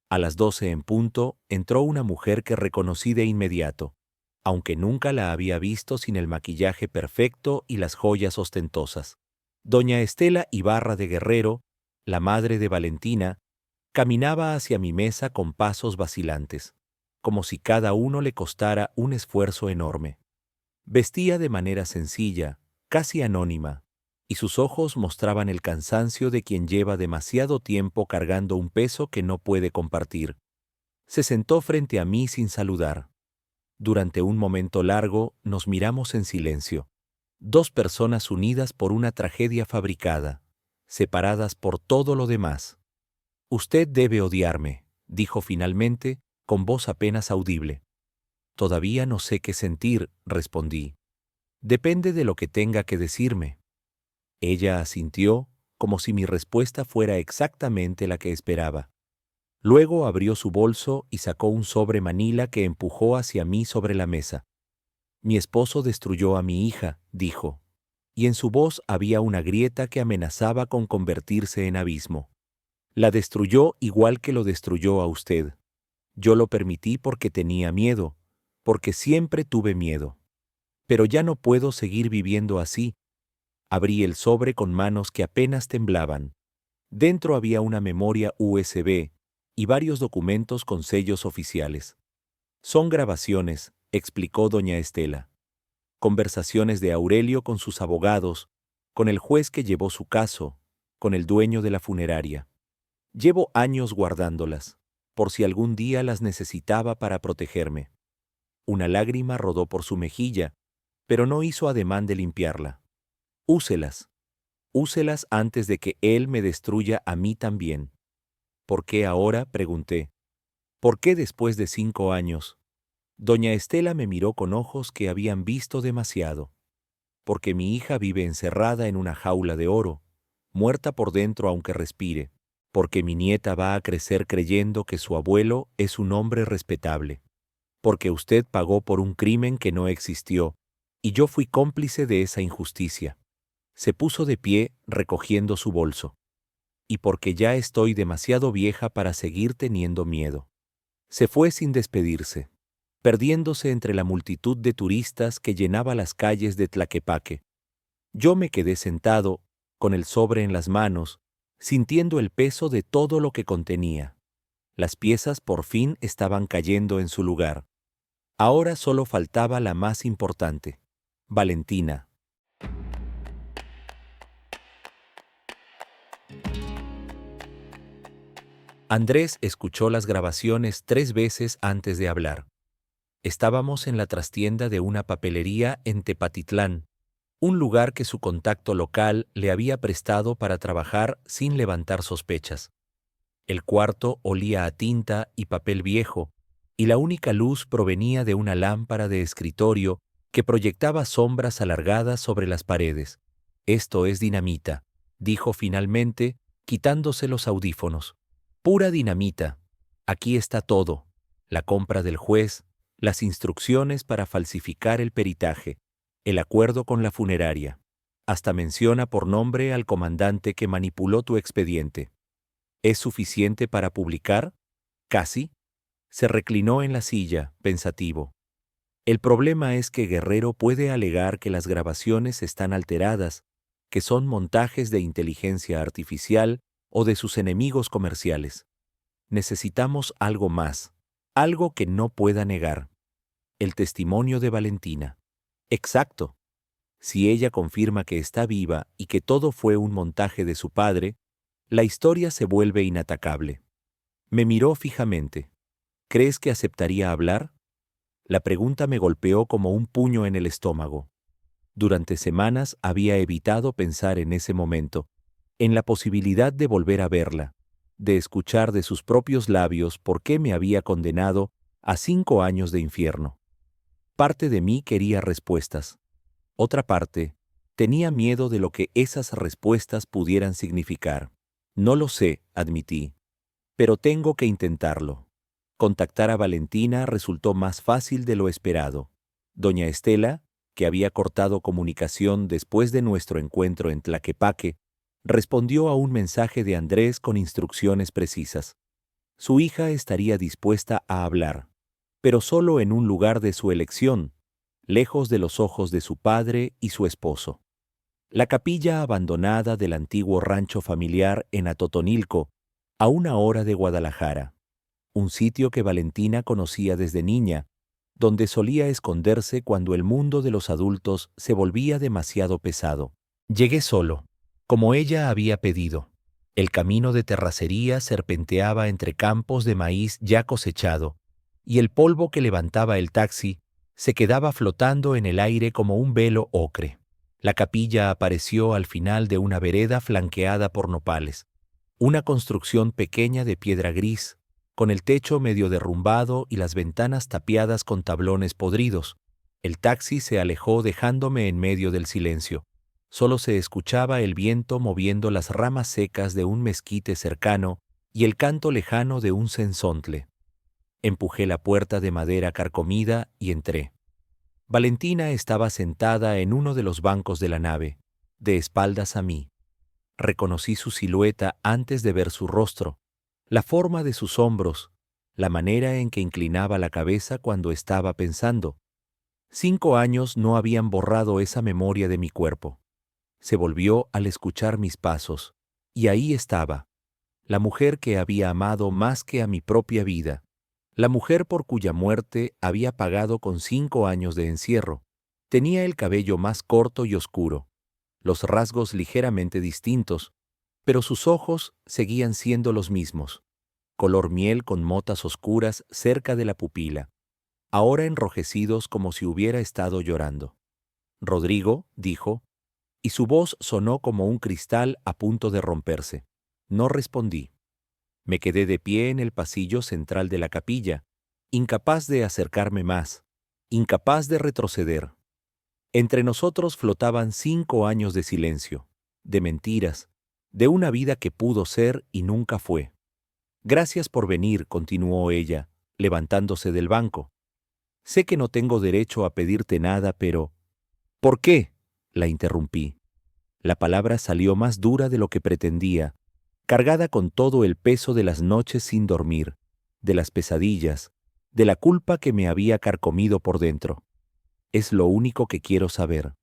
A las 12 en punto entró una mujer que reconocí de inmediato, aunque nunca la había visto sin el maquillaje perfecto y las joyas ostentosas. Doña Estela Ibarra de Guerrero, la madre de Valentina, caminaba hacia mi mesa con pasos vacilantes, como si cada uno le costara un esfuerzo enorme. Vestía de manera sencilla, casi anónima, y sus ojos mostraban el cansancio de quien lleva demasiado tiempo cargando un peso que no puede compartir. Se sentó frente a mí sin saludar. Durante un momento largo nos miramos en silencio. 2 personas unidas por una tragedia fabricada, separadas por todo lo demás. Usted debe odiarme, dijo finalmente, con voz apenas audible. Todavía no sé qué sentir, respondí. Depende de lo que tenga que decirme. Ella asintió, como si mi respuesta fuera exactamente la que esperaba. Luego abrió su bolso y sacó un sobre manila que empujó hacia mí sobre la mesa. Mi esposo destruyó a mi hija, dijo, y en su voz había una grieta que amenazaba con convertirse en abismo. La destruyó igual que lo destruyó a usted. Yo lo permití porque tenía miedo, porque siempre tuve miedo. Pero ya no puedo seguir viviendo así. Abrí el sobre con manos que apenas temblaban. Dentro había una memoria USB y varios documentos con sellos oficiales. Son grabaciones, explicó doña Estela. Conversaciones de Aurelio con sus abogados, con el juez que llevó su caso, con el dueño de la funeraria. Llevo años guardándolas, por si algún día las necesitaba para protegerme. Una lágrima rodó por su mejilla, pero no hizo ademán de limpiarla. Úselas. Úselas antes de que él me destruya a mí también. ¿Por qué ahora?, pregunté. ¿Por qué después de 5 años? Doña Estela me miró con ojos que habían visto demasiado. Porque mi hija vive encerrada en una jaula de oro, muerta por dentro aunque respire. Porque mi nieta va a crecer creyendo que su abuelo es un hombre respetable. Porque usted pagó por un crimen que no existió, y yo fui cómplice de esa injusticia. Se puso de pie, recogiendo su bolso. Y porque ya estoy demasiado vieja para seguir teniendo miedo. Se fue sin despedirse, perdiéndose entre la multitud de turistas que llenaba las calles de Tlaquepaque. Yo me quedé sentado, con el sobre en las manos, sintiendo el peso de todo lo que contenía. Las piezas por fin estaban cayendo en su lugar. Ahora solo faltaba la más importante, Valentina. Andrés escuchó las grabaciones 3 veces antes de hablar. Estábamos en la trastienda de una papelería en Tepatitlán, un lugar que su contacto local le había prestado para trabajar sin levantar sospechas. El cuarto olía a tinta y papel viejo, y la única luz provenía de una lámpara de escritorio que proyectaba sombras alargadas sobre las paredes. «Esto es dinamita», dijo finalmente, quitándose los audífonos. «Pura dinamita. Aquí está todo. La compra del juez, las instrucciones para falsificar el peritaje, el acuerdo con la funeraria. Hasta menciona por nombre al comandante que manipuló tu expediente. ¿Es suficiente para publicar? Casi». Se reclinó en la silla, pensativo. El problema es que Guerrero puede alegar que las grabaciones están alteradas, que son montajes de inteligencia artificial o de sus enemigos comerciales. Necesitamos algo más, algo que no pueda negar. El testimonio de Valentina. Exacto. Si ella confirma que está viva y que todo fue un montaje de su padre, la historia se vuelve inatacable. Me miró fijamente. ¿Crees que aceptaría hablar? La pregunta me golpeó como un puño en el estómago. Durante semanas había evitado pensar en ese momento, en la posibilidad de volver a verla, de escuchar de sus propios labios por qué me había condenado a 5 años de infierno. Parte de mí quería respuestas. Otra parte tenía miedo de lo que esas respuestas pudieran significar. No lo sé, admití, pero tengo que intentarlo. Contactar a Valentina resultó más fácil de lo esperado. Doña Estela, que había cortado comunicación después de nuestro encuentro en Tlaquepaque, respondió a un mensaje de Andrés con instrucciones precisas. Su hija estaría dispuesta a hablar, pero solo en un lugar de su elección, lejos de los ojos de su padre y su esposo. La capilla abandonada del antiguo rancho familiar en Atotonilco, a 1 hora de Guadalajara. Un sitio que Valentina conocía desde niña, donde solía esconderse cuando el mundo de los adultos se volvía demasiado pesado. Llegué solo, como ella había pedido. El camino de terracería serpenteaba entre campos de maíz ya cosechado, y el polvo que levantaba el taxi se quedaba flotando en el aire como un velo ocre. La capilla apareció al final de una vereda flanqueada por nopales, una construcción pequeña de piedra gris, con el techo medio derrumbado y las ventanas tapiadas con tablones podridos. El taxi se alejó dejándome en medio del silencio. Solo se escuchaba el viento moviendo las ramas secas de un mezquite cercano y el canto lejano de un cenzontle. Empujé la puerta de madera carcomida y entré. Valentina estaba sentada en uno de los bancos de la nave, de espaldas a mí. Reconocí su silueta antes de ver su rostro, la forma de sus hombros, la manera en que inclinaba la cabeza cuando estaba pensando. 5 años no habían borrado esa memoria de mi cuerpo. Se volvió al escuchar mis pasos, y ahí estaba, la mujer que había amado más que a mi propia vida, la mujer por cuya muerte había pagado con 5 años de encierro. Tenía el cabello más corto y oscuro, los rasgos ligeramente distintos, pero sus ojos seguían siendo los mismos, color miel con motas oscuras cerca de la pupila, ahora enrojecidos como si hubiera estado llorando. «Rodrigo», dijo, y su voz sonó como un cristal a punto de romperse. No respondí. Me quedé de pie en el pasillo central de la capilla, incapaz de acercarme más, incapaz de retroceder. Entre nosotros flotaban 5 años de silencio, de mentiras, de una vida que pudo ser y nunca fue. «Gracias por venir», continuó ella, levantándose del banco. «Sé que no tengo derecho a pedirte nada, pero...» «¿Por qué?», la interrumpí. La palabra salió más dura de lo que pretendía, cargada con todo el peso de las noches sin dormir, de las pesadillas, de la culpa que me había carcomido por dentro. «Es lo único que quiero saber».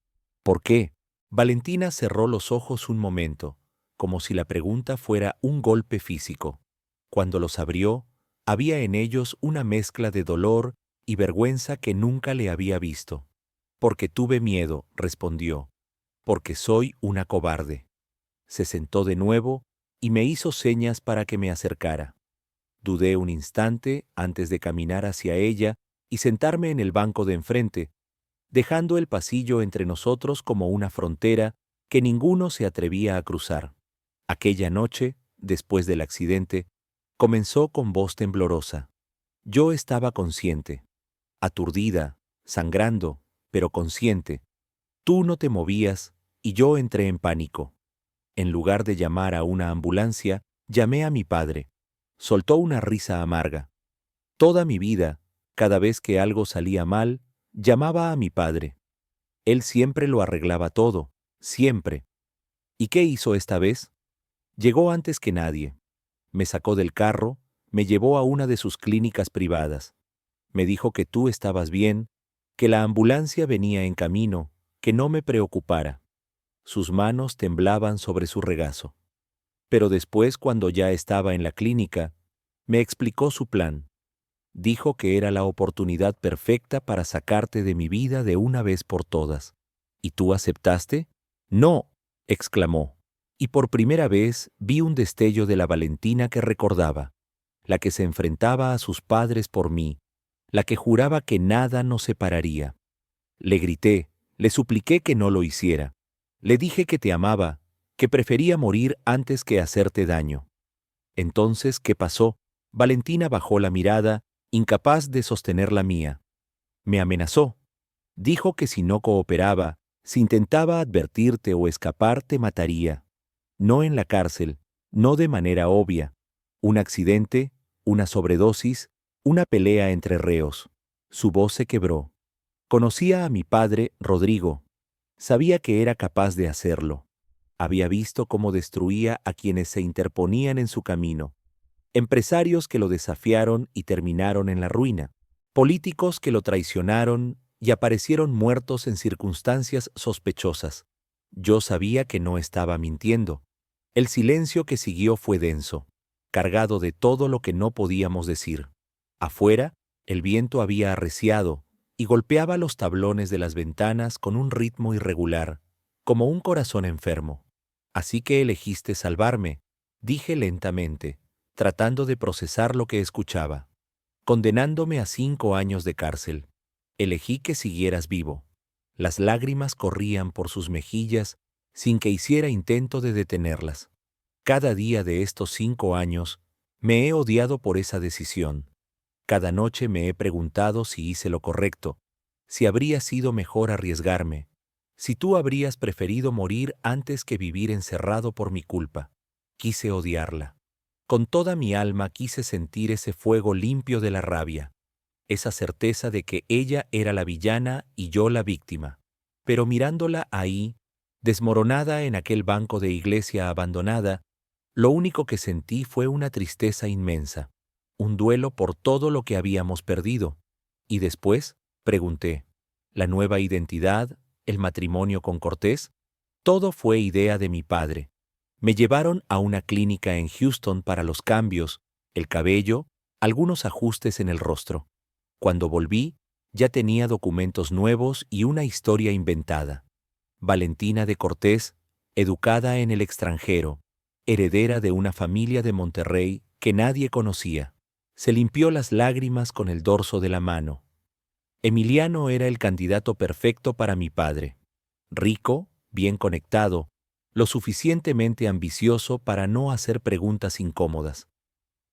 «¿Por qué?». Valentina cerró los ojos un momento, como si la pregunta fuera un golpe físico. Cuando los abrió, había en ellos una mezcla de dolor y vergüenza que nunca le había visto. «Porque tuve miedo», respondió. «Porque soy una cobarde». Se sentó de nuevo y me hizo señas para que me acercara. Dudé un instante antes de caminar hacia ella y sentarme en el banco de enfrente, dejando el pasillo entre nosotros como una frontera que ninguno se atrevía a cruzar. Aquella noche, después del accidente, comenzó con voz temblorosa. Yo estaba consciente, aturdida, sangrando, pero consciente. Tú no te movías y yo entré en pánico. En lugar de llamar a una ambulancia, llamé a mi padre. Soltó una risa amarga. Toda mi vida, cada vez que algo salía mal, llamaba a mi padre. Él siempre lo arreglaba todo, siempre. ¿Y qué hizo esta vez? Llegó antes que nadie. Me sacó del carro, me llevó a una de sus clínicas privadas. Me dijo que tú estabas bien, que la ambulancia venía en camino, que no me preocupara. Sus manos temblaban sobre su regazo. Pero después, cuando ya estaba en la clínica, me explicó su plan. Dijo que era la oportunidad perfecta para sacarte de mi vida de una vez por todas. ¿Y tú aceptaste? «No», exclamó. Y por primera vez vi un destello de la Valentina que recordaba, la que se enfrentaba a sus padres por mí, la que juraba que nada nos separaría. Le grité, le supliqué que no lo hiciera. Le dije que te amaba, que prefería morir antes que hacerte daño. Entonces, ¿qué pasó? Valentina bajó la mirada, incapaz de sostener la mía. Me amenazó. Dijo que si no cooperaba, si intentaba advertirte o escapar, te mataría. No en la cárcel, no de manera obvia. Un accidente, una sobredosis, una pelea entre reos. Su voz se quebró. Conocía a mi padre, Rodrigo. Sabía que era capaz de hacerlo. Había visto cómo destruía a quienes se interponían en su camino. Empresarios que lo desafiaron y terminaron en la ruina. Políticos que lo traicionaron y aparecieron muertos en circunstancias sospechosas. Yo sabía que no estaba mintiendo. El silencio que siguió fue denso, cargado de todo lo que no podíamos decir. Afuera, el viento había arreciado y golpeaba los tablones de las ventanas con un ritmo irregular, como un corazón enfermo. «Así que elegiste salvarme», dije lentamente, tratando de procesar lo que escuchaba. «Condenándome a 5 años de cárcel. Elegí que siguieras vivo». Las lágrimas corrían por sus mejillas sin que hiciera intento de detenerlas. Cada día de estos 5 años me he odiado por esa decisión. Cada noche me he preguntado si hice lo correcto, si habría sido mejor arriesgarme, si tú habrías preferido morir antes que vivir encerrado por mi culpa. Quise odiarla. Con toda mi alma quise sentir ese fuego limpio de la rabia, esa certeza de que ella era la villana y yo la víctima. Pero mirándola ahí, desmoronada en aquel banco de iglesia abandonada, lo único que sentí fue una tristeza inmensa, un duelo por todo lo que habíamos perdido. Y después, pregunté, ¿la nueva identidad, el matrimonio con Cortés? Todo fue idea de mi padre. Me llevaron a una clínica en Houston para los cambios, el cabello, algunos ajustes en el rostro. Cuando volví, ya tenía documentos nuevos y una historia inventada. Valentina de Cortés, educada en el extranjero, heredera de una familia de Monterrey que nadie conocía. Se limpió las lágrimas con el dorso de la mano. Emiliano era el candidato perfecto para mi padre. Rico, bien conectado, lo suficientemente ambicioso para no hacer preguntas incómodas.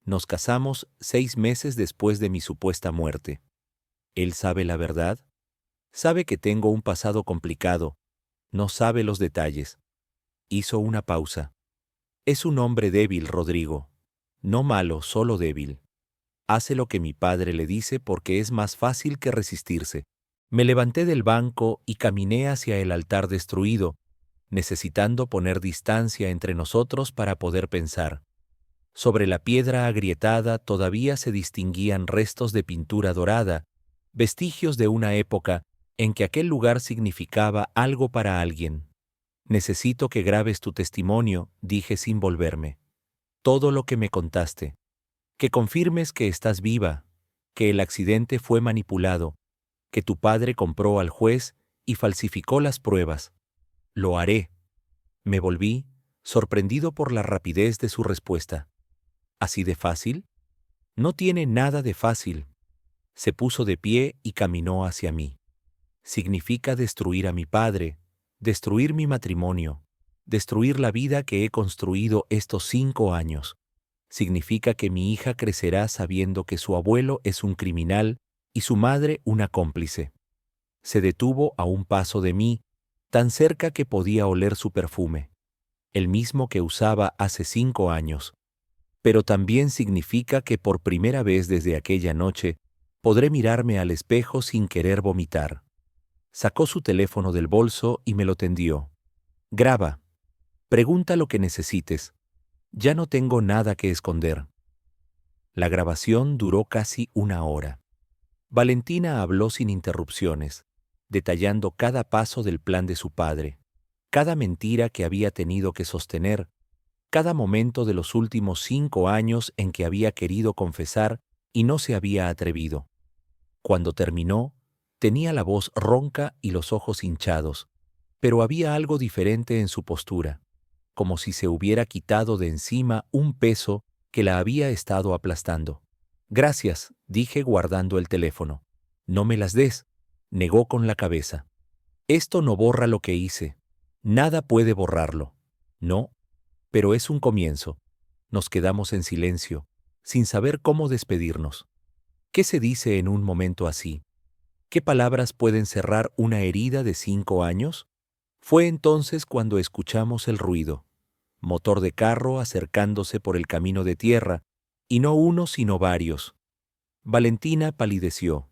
Nos casamos 6 meses después de mi supuesta muerte. ¿Él sabe la verdad? Sabe que tengo un pasado complicado. No sabe los detalles. Hizo una pausa. Es un hombre débil, Rodrigo. No malo, solo débil. Hace lo que mi padre le dice porque es más fácil que resistirse. Me levanté del banco y caminé hacia el altar destruido, necesitando poner distancia entre nosotros para poder pensar. Sobre la piedra agrietada todavía se distinguían restos de pintura dorada, vestigios de una época en que aquel lugar significaba algo para alguien. Necesito que grabes tu testimonio, dije sin volverme. Todo lo que me contaste. Que confirmes que estás viva, que el accidente fue manipulado, que tu padre compró al juez y falsificó las pruebas. Lo haré. Me volví, sorprendido por la rapidez de su respuesta. ¿Así de fácil? No tiene nada de fácil. Se puso de pie y caminó hacia mí. Significa destruir a mi padre, destruir mi matrimonio, destruir la vida que he construido estos 5 años. Significa que mi hija crecerá sabiendo que su abuelo es un criminal y su madre una cómplice. Se detuvo a un paso de mí, tan cerca que podía oler su perfume, el mismo que usaba hace 5 años. Pero también significa que por primera vez desde aquella noche podré mirarme al espejo sin querer vomitar. Sacó su teléfono del bolso y me lo tendió. Graba. Pregunta lo que necesites. Ya no tengo nada que esconder. La grabación duró casi 1 hora. Valentina habló sin interrupciones, detallando cada paso del plan de su padre, cada mentira que había tenido que sostener, cada momento de los últimos 5 años en que había querido confesar y no se había atrevido. Cuando terminó, tenía la voz ronca y los ojos hinchados, pero había algo diferente en su postura, como si se hubiera quitado de encima un peso que la había estado aplastando. Gracias, dije guardando el teléfono. No me las des, negó con la cabeza. Esto no borra lo que hice. Nada puede borrarlo. No, pero es un comienzo. Nos quedamos en silencio, sin saber cómo despedirnos. ¿Qué se dice en un momento así? ¿Qué palabras pueden cerrar una herida de 5 años? Fue entonces cuando escuchamos el ruido. Motor de carro acercándose por el camino de tierra, y no uno sino varios. Valentina palideció.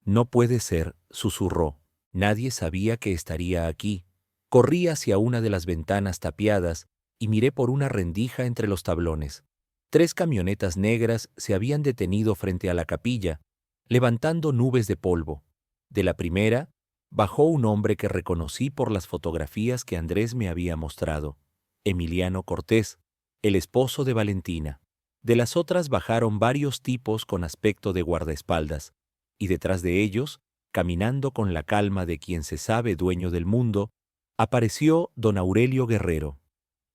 No puede ser, susurró. Nadie sabía que estaría aquí. Corrí hacia una de las ventanas tapiadas y miré por una rendija entre los tablones. 3 camionetas negras se habían detenido frente a la capilla, levantando nubes de polvo. De la primera, bajó un hombre que reconocí por las fotografías que Andrés me había mostrado. Emiliano Cortés, el esposo de Valentina. De las otras bajaron varios tipos con aspecto de guardaespaldas, y detrás de ellos, caminando con la calma de quien se sabe dueño del mundo, apareció don Aurelio Guerrero.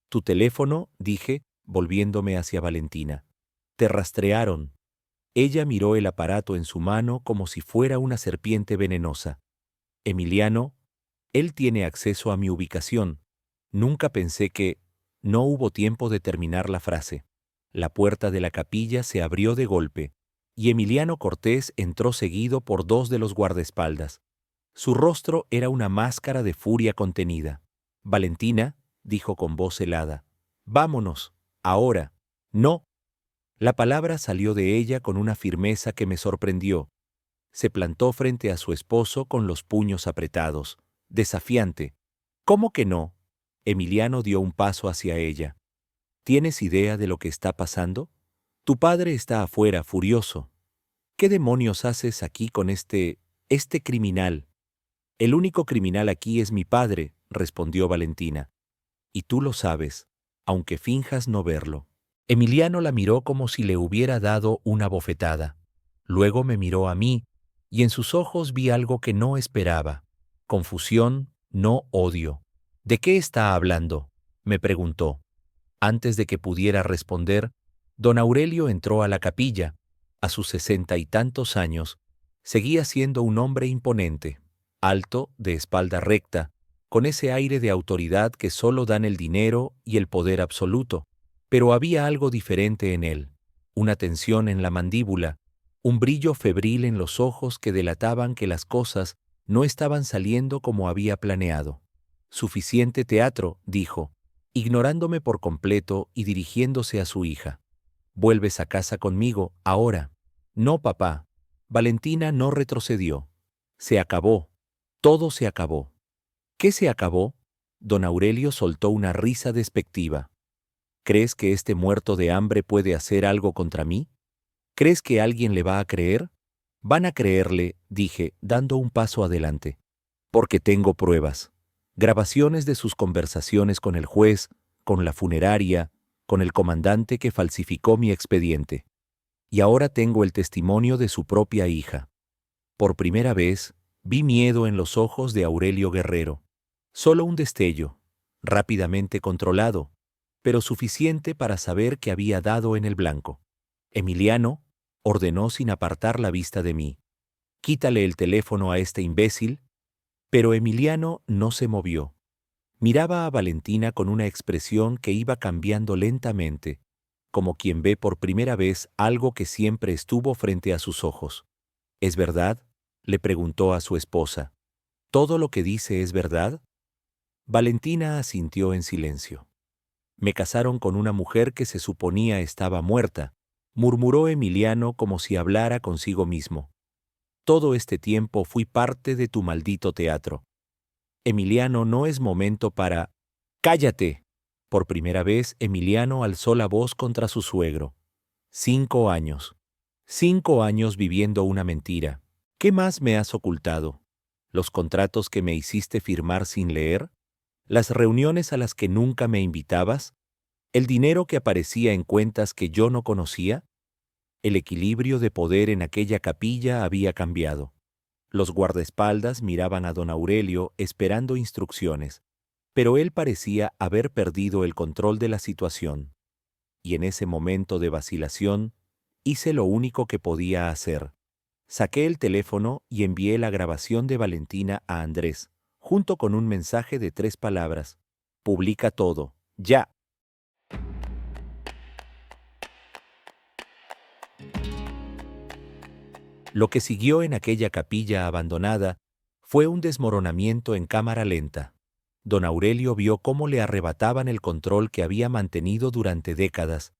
«Tu teléfono», dije, volviéndome hacia Valentina. «Te rastrearon». Ella miró el aparato en su mano como si fuera una serpiente venenosa. «Emiliano, él tiene acceso a mi ubicación. Nunca pensé que...». No hubo tiempo de terminar la frase. La puerta de la capilla se abrió de golpe, y Emiliano Cortés entró seguido por 2 de los guardaespaldas. Su rostro era una máscara de furia contenida. Valentina, dijo con voz helada, vámonos, ahora. No. La palabra salió de ella con una firmeza que me sorprendió. Se plantó frente a su esposo con los puños apretados, desafiante. ¿Cómo que no? Emiliano dio un paso hacia ella. ¿Tienes idea de lo que está pasando? Tu padre está afuera, furioso. ¿Qué demonios haces aquí con este criminal? El único criminal aquí es mi padre, respondió Valentina. Y tú lo sabes, aunque finjas no verlo. Emiliano la miró como si le hubiera dado una bofetada. Luego me miró a mí, y en sus ojos vi algo que no esperaba. Confusión, no odio. ¿De qué está hablando?, me preguntó. Antes de que pudiera responder, don Aurelio entró a la capilla. A sus 60 y tantos años, seguía siendo un hombre imponente, alto, de espalda recta, con ese aire de autoridad que solo dan el dinero y el poder absoluto. Pero había algo diferente en él, una tensión en la mandíbula, un brillo febril en los ojos que delataban que las cosas no estaban saliendo como había planeado. Suficiente teatro, dijo, ignorándome por completo y dirigiéndose a su hija. Vuelves a casa conmigo, ahora. No, papá. Valentina no retrocedió. Se acabó. Todo se acabó. ¿Qué se acabó? Don Aurelio soltó una risa despectiva. ¿Crees que este muerto de hambre puede hacer algo contra mí? ¿Crees que alguien le va a creer? Van a creerle, dije, dando un paso adelante. Porque tengo pruebas. Grabaciones de sus conversaciones con el juez, con la funeraria, con el comandante que falsificó mi expediente. Y ahora tengo el testimonio de su propia hija. Por primera vez, vi miedo en los ojos de Aurelio Guerrero. Solo un destello, rápidamente controlado, pero suficiente para saber que había dado en el blanco. Emiliano, ordenó sin apartar la vista de mí. Quítale el teléfono a este imbécil. Pero Emiliano no se movió. Miraba a Valentina con una expresión que iba cambiando lentamente, como quien ve por primera vez algo que siempre estuvo frente a sus ojos. ¿Es verdad?, le preguntó a su esposa. ¿Todo lo que dice es verdad? Valentina asintió en silencio. Me casaron con una mujer que se suponía estaba muerta, murmuró Emiliano como si hablara consigo mismo. Todo este tiempo fui parte de tu maldito teatro. Emiliano, no es momento para... ¡Cállate! Por primera vez, Emiliano alzó la voz contra su suegro. 5 años. 5 años viviendo una mentira. ¿Qué más me has ocultado? ¿Los contratos que me hiciste firmar sin leer? ¿Las reuniones a las que nunca me invitabas? ¿El dinero que aparecía en cuentas que yo no conocía? El equilibrio de poder en aquella capilla había cambiado. Los guardaespaldas miraban a don Aurelio esperando instrucciones, pero él parecía haber perdido el control de la situación. Y en ese momento de vacilación, hice lo único que podía hacer. Saqué el teléfono y envié la grabación de Valentina a Andrés, junto con un mensaje de 3 palabras. Publica todo, ya. Lo que siguió en aquella capilla abandonada fue un desmoronamiento en cámara lenta. Don Aurelio vio cómo le arrebataban el control que había mantenido durante décadas,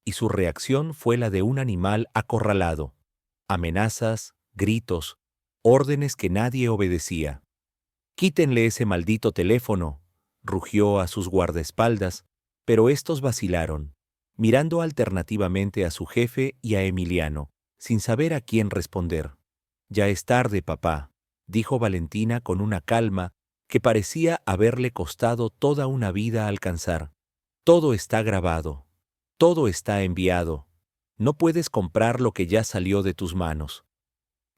y su reacción fue la de un animal acorralado. Amenazas, gritos, órdenes que nadie obedecía. «Quítenle ese maldito teléfono», rugió a sus guardaespaldas, pero estos vacilaron, mirando alternativamente a su jefe y a Emiliano, sin saber a quién responder. «Ya es tarde, papá», dijo Valentina con una calma que parecía haberle costado toda una vida alcanzar. «Todo está grabado. Todo está enviado. No puedes comprar lo que ya salió de tus manos».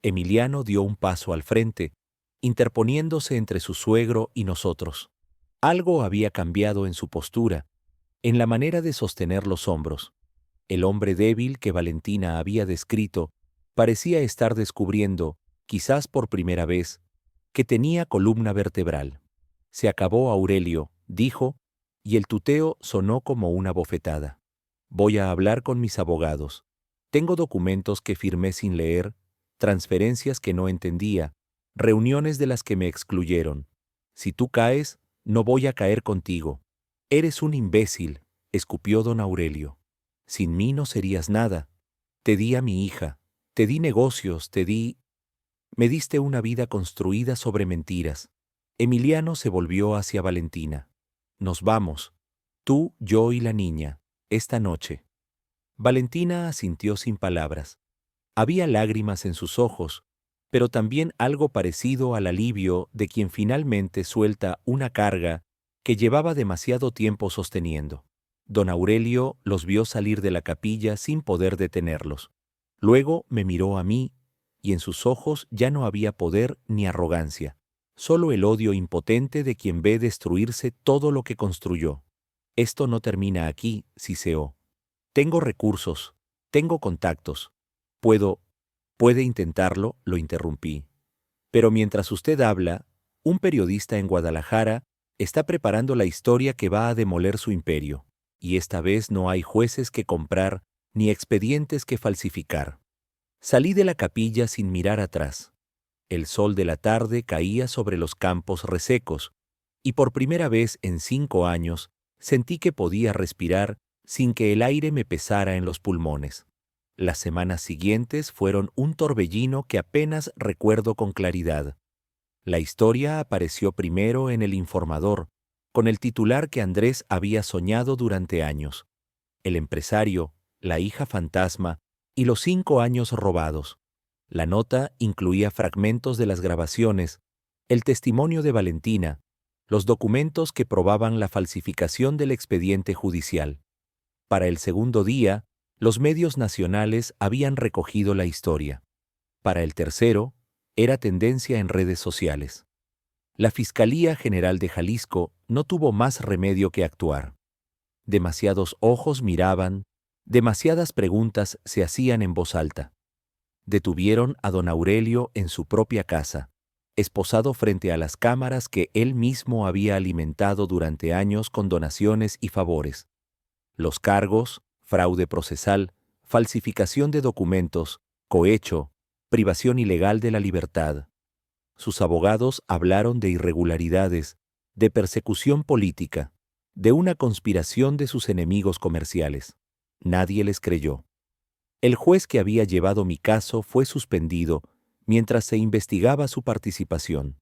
Emiliano dio un paso al frente, interponiéndose entre su suegro y nosotros. Algo había cambiado en su postura, en la manera de sostener los hombros. El hombre débil que Valentina había descrito parecía estar descubriendo, quizás por primera vez, que tenía columna vertebral. «Se acabó, Aurelio», dijo, y el tuteo sonó como una bofetada. «Voy a hablar con mis abogados. Tengo documentos que firmé sin leer, transferencias que no entendía, reuniones de las que me excluyeron. Si tú caes, no voy a caer contigo. Eres un imbécil, escupió don Aurelio. Sin mí no serías nada. Te di a mi hija, te di negocios, Me diste una vida construida sobre mentiras. Emiliano se volvió hacia Valentina. Nos vamos. Tú, yo y la niña, esta noche. Valentina asintió sin palabras. Había lágrimas en sus ojos, pero también algo parecido al alivio de quien finalmente suelta una carga que llevaba demasiado tiempo sosteniendo. Don Aurelio los vio salir de la capilla sin poder detenerlos. Luego me miró a mí, y en sus ojos ya no había poder ni arrogancia, solo el odio impotente de quien ve destruirse todo lo que construyó. Esto no termina aquí, siseó. Tengo recursos, tengo contactos. Puede intentarlo, lo interrumpí. Pero mientras usted habla, un periodista en Guadalajara está preparando la historia que va a demoler su imperio, y esta vez no hay jueces que comprar ni expedientes que falsificar. Salí de la capilla sin mirar atrás. El sol de la tarde caía sobre los campos resecos, y por primera vez en 5 años sentí que podía respirar sin que el aire me pesara en los pulmones. Las semanas siguientes fueron un torbellino que apenas recuerdo con claridad. La historia apareció primero en El Informador, con el titular que Andrés había soñado durante años. El empresario, la hija fantasma y los 5 años robados. La nota incluía fragmentos de las grabaciones, el testimonio de Valentina, los documentos que probaban la falsificación del expediente judicial. Para el segundo día, los medios nacionales habían recogido la historia. Para el tercero, era tendencia en redes sociales. La Fiscalía General de Jalisco no tuvo más remedio que actuar. Demasiados ojos miraban, demasiadas preguntas se hacían en voz alta. Detuvieron a don Aurelio en su propia casa, esposado frente a las cámaras que él mismo había alimentado durante años con donaciones y favores. Los cargos, fraude procesal, falsificación de documentos, cohecho, privación ilegal de la libertad. Sus abogados hablaron de irregularidades, de persecución política, de una conspiración de sus enemigos comerciales. Nadie les creyó. El juez que había llevado mi caso fue suspendido mientras se investigaba su participación.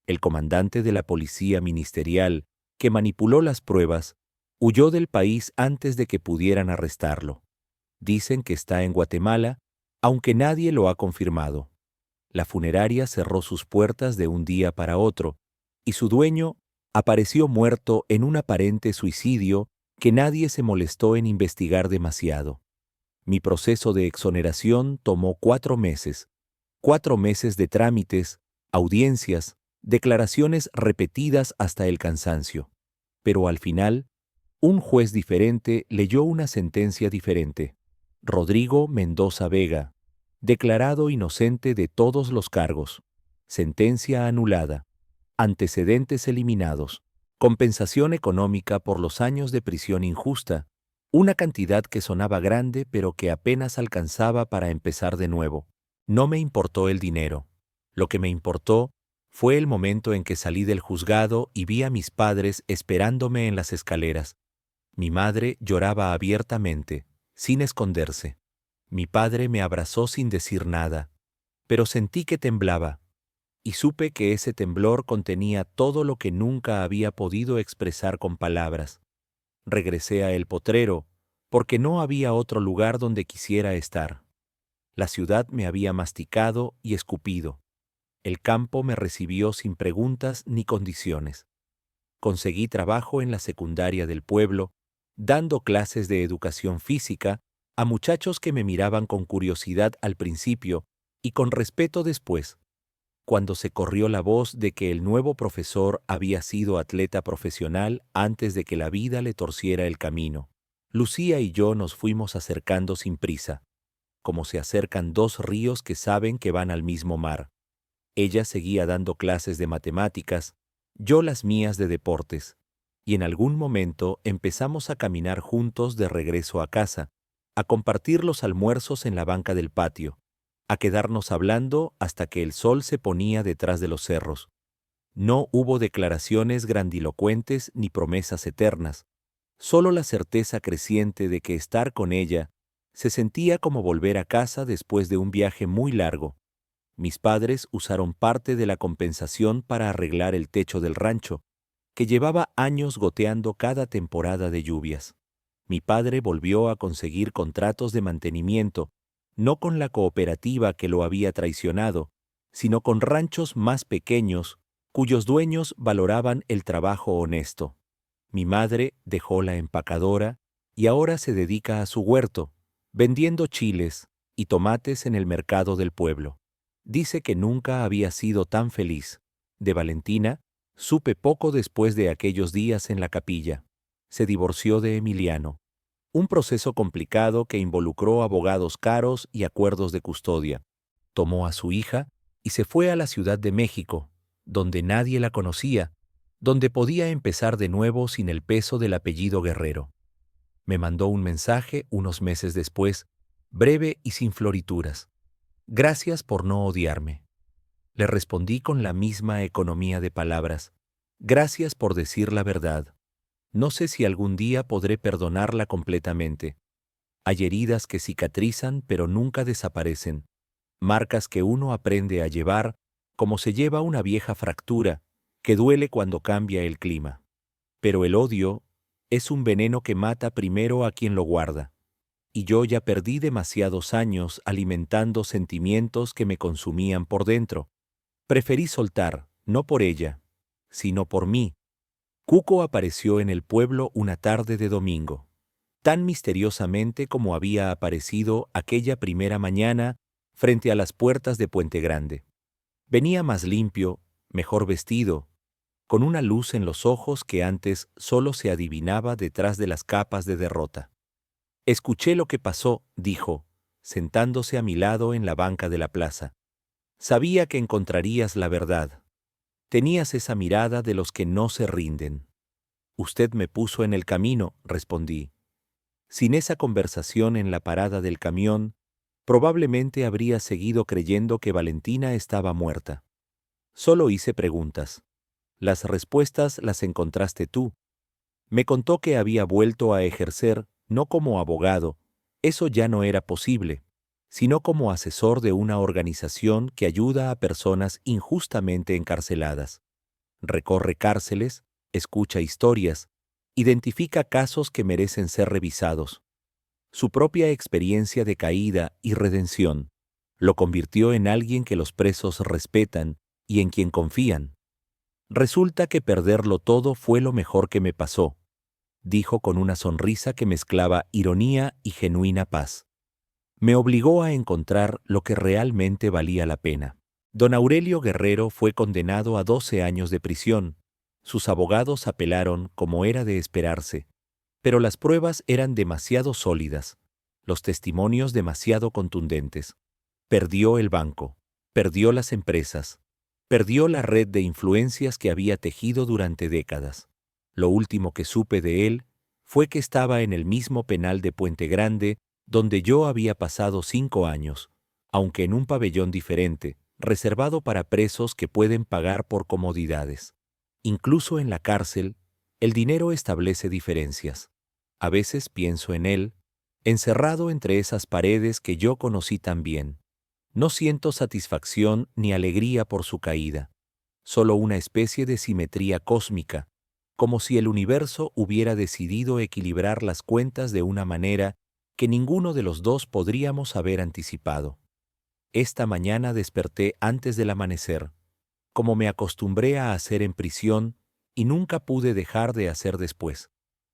El comandante de la policía ministerial, que manipuló las pruebas, huyó del país antes de que pudieran arrestarlo. Dicen que está en Guatemala, aunque nadie lo ha confirmado. La funeraria cerró sus puertas de un día para otro, y su dueño apareció muerto en un aparente suicidio que nadie se molestó en investigar demasiado. Mi proceso de exoneración tomó 4 meses, 4 meses de trámites, audiencias, declaraciones repetidas hasta el cansancio. Pero al final, un juez diferente leyó una sentencia diferente. Rodrigo Mendoza Vega, declarado inocente de todos los cargos. Sentencia anulada. Antecedentes eliminados. Compensación económica por los años de prisión injusta. Una cantidad que sonaba grande pero que apenas alcanzaba para empezar de nuevo. No me importó el dinero. Lo que me importó fue el momento en que salí del juzgado y vi a mis padres esperándome en las escaleras. Mi madre lloraba abiertamente, sin esconderse. Mi padre me abrazó sin decir nada, pero sentí que temblaba, y supe que ese temblor contenía todo lo que nunca había podido expresar con palabras. Regresé a El Potrero, porque no había otro lugar donde quisiera estar. La ciudad me había masticado y escupido. El campo me recibió sin preguntas ni condiciones. Conseguí trabajo en la secundaria del pueblo, dando clases de educación física a muchachos que me miraban con curiosidad al principio y con respeto después, cuando se corrió la voz de que el nuevo profesor había sido atleta profesional antes de que la vida le torciera el camino. Lucía y yo nos fuimos acercando sin prisa, como se acercan 2 ríos que saben que van al mismo mar. Ella seguía dando clases de matemáticas, yo las mías de deportes, y en algún momento empezamos a caminar juntos de regreso a casa, a compartir los almuerzos en la banca del patio, a quedarnos hablando hasta que el sol se ponía detrás de los cerros. No hubo declaraciones grandilocuentes ni promesas eternas, solo la certeza creciente de que estar con ella se sentía como volver a casa después de un viaje muy largo. Mis padres usaron parte de la compensación para arreglar el techo del rancho, que llevaba años goteando cada temporada de lluvias. Mi padre volvió a conseguir contratos de mantenimiento, no con la cooperativa que lo había traicionado, sino con ranchos más pequeños, cuyos dueños valoraban el trabajo honesto. Mi madre dejó la empacadora y ahora se dedica a su huerto, vendiendo chiles y tomates en el mercado del pueblo. Dice que nunca había sido tan feliz. De Valentina, supe poco después de aquellos días en la capilla. Se divorció de Emiliano. Un proceso complicado que involucró abogados caros y acuerdos de custodia. Tomó a su hija y se fue a la Ciudad de México, donde nadie la conocía, donde podía empezar de nuevo sin el peso del apellido Guerrero. Me mandó un mensaje unos meses después, breve y sin florituras. Gracias por no odiarme. Le respondí con la misma economía de palabras. Gracias por decir la verdad. No sé si algún día podré perdonarla completamente. Hay heridas que cicatrizan pero nunca desaparecen. Marcas que uno aprende a llevar, como se lleva una vieja fractura, que duele cuando cambia el clima. Pero el odio es un veneno que mata primero a quien lo guarda. Y yo ya perdí demasiados años alimentando sentimientos que me consumían por dentro. Preferí soltar, no por ella, sino por mí. Cuco apareció en el pueblo una tarde de domingo, tan misteriosamente como había aparecido aquella primera mañana frente a las puertas de Puente Grande. Venía más limpio, mejor vestido, con una luz en los ojos que antes solo se adivinaba detrás de las capas de derrota. Escuché lo que pasó, dijo, sentándose a mi lado en la banca de la plaza. Sabía que encontrarías la verdad. Tenías esa mirada de los que no se rinden. Usted me puso en el camino, respondí. Sin esa conversación en la parada del camión, probablemente habría seguido creyendo que Valentina estaba muerta. Solo hice preguntas. Las respuestas las encontraste tú. Me contó que había vuelto a ejercer, no como abogado, eso ya no era posible, sino como asesor de una organización que ayuda a personas injustamente encarceladas. Recorre cárceles, escucha historias, identifica casos que merecen ser revisados. Su propia experiencia de caída y redención lo convirtió en alguien que los presos respetan y en quien confían. Resulta que perderlo todo fue lo mejor que me pasó, dijo con una sonrisa que mezclaba ironía y genuina paz. Me obligó a encontrar lo que realmente valía la pena. Don Aurelio Guerrero fue condenado a 12 años de prisión. Sus abogados apelaron como era de esperarse, pero las pruebas eran demasiado sólidas, los testimonios demasiado contundentes. Perdió el banco, perdió las empresas, perdió la red de influencias que había tejido durante décadas. Lo último que supe de él fue que estaba en el mismo penal de Puente Grande donde yo había pasado 5 años, aunque en un pabellón diferente, reservado para presos que pueden pagar por comodidades. Incluso en la cárcel, el dinero establece diferencias. A veces pienso en él, encerrado entre esas paredes que yo conocí tan bien. No siento satisfacción ni alegría por su caída, solo una especie de simetría cósmica, como si el universo hubiera decidido equilibrar las cuentas de una manera que ninguno de los dos podríamos haber anticipado. Esta mañana desperté antes del amanecer, como me acostumbré a hacer en prisión y nunca pude dejar de hacer después.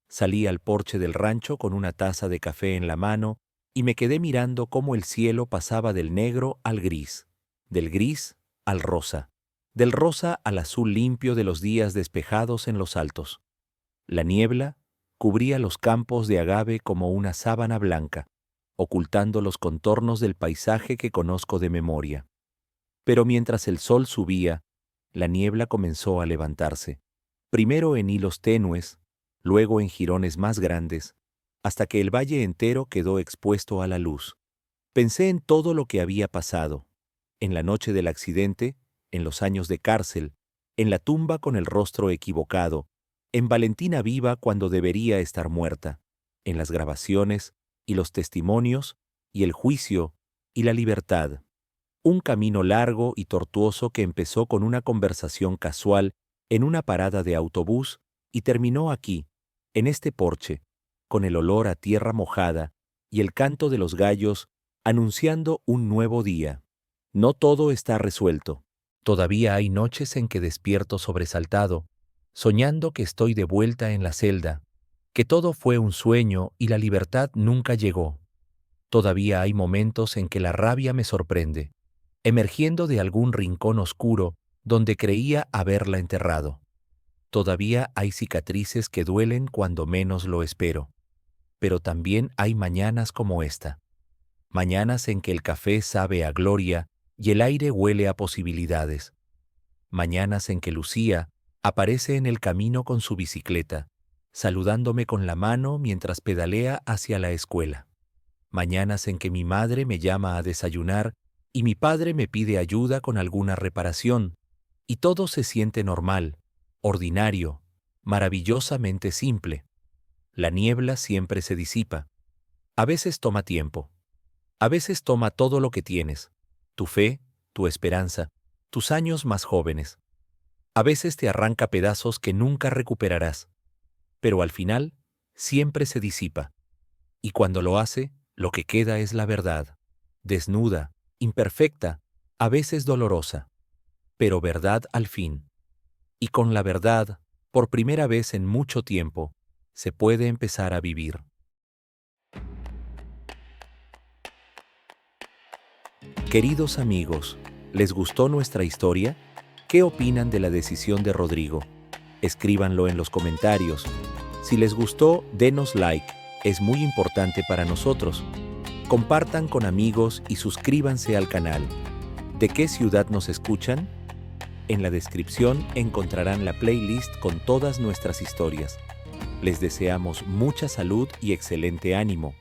Salí al porche del rancho con una taza de café en la mano y me quedé mirando cómo el cielo pasaba del negro al gris, del gris al rosa, del rosa al azul limpio de los días despejados en los altos. La niebla cubría los campos de agave como una sábana blanca, ocultando los contornos del paisaje que conozco de memoria. Pero mientras el sol subía, la niebla comenzó a levantarse, primero en hilos tenues, luego en jirones más grandes, hasta que el valle entero quedó expuesto a la luz. Pensé en todo lo que había pasado, en la noche del accidente, en los años de cárcel, en la tumba con el rostro equivocado, en Valentina viva cuando debería estar muerta, en las grabaciones y los testimonios y el juicio y la libertad. Un camino largo y tortuoso que empezó con una conversación casual en una parada de autobús y terminó aquí, en este porche, con el olor a tierra mojada y el canto de los gallos anunciando un nuevo día. No todo está resuelto. Todavía hay noches en que despierto sobresaltado, soñando que estoy de vuelta en la celda, que todo fue un sueño y la libertad nunca llegó. Todavía hay momentos en que la rabia me sorprende, emergiendo de algún rincón oscuro donde creía haberla enterrado. Todavía hay cicatrices que duelen cuando menos lo espero. Pero también hay mañanas como esta. Mañanas en que el café sabe a gloria y el aire huele a posibilidades. Mañanas en que Lucía aparece en el camino con su bicicleta, saludándome con la mano mientras pedalea hacia la escuela. Mañanas en que mi madre me llama a desayunar y mi padre me pide ayuda con alguna reparación, y todo se siente normal, ordinario, maravillosamente simple. La niebla siempre se disipa. A veces toma tiempo. A veces toma todo lo que tienes, tu fe, tu esperanza, tus años más jóvenes. A veces te arranca pedazos que nunca recuperarás, pero al final siempre se disipa. Y cuando lo hace, lo que queda es la verdad, desnuda, imperfecta, a veces dolorosa, pero verdad al fin. Y con la verdad, por primera vez en mucho tiempo, se puede empezar a vivir. Queridos amigos, ¿les gustó nuestra historia? ¿Qué opinan de la decisión de Rodrigo? Escríbanlo en los comentarios. Si les gustó, denos like, es muy importante para nosotros. Compartan con amigos y suscríbanse al canal. ¿De qué ciudad nos escuchan? En la descripción encontrarán la playlist con todas nuestras historias. Les deseamos mucha salud y excelente ánimo.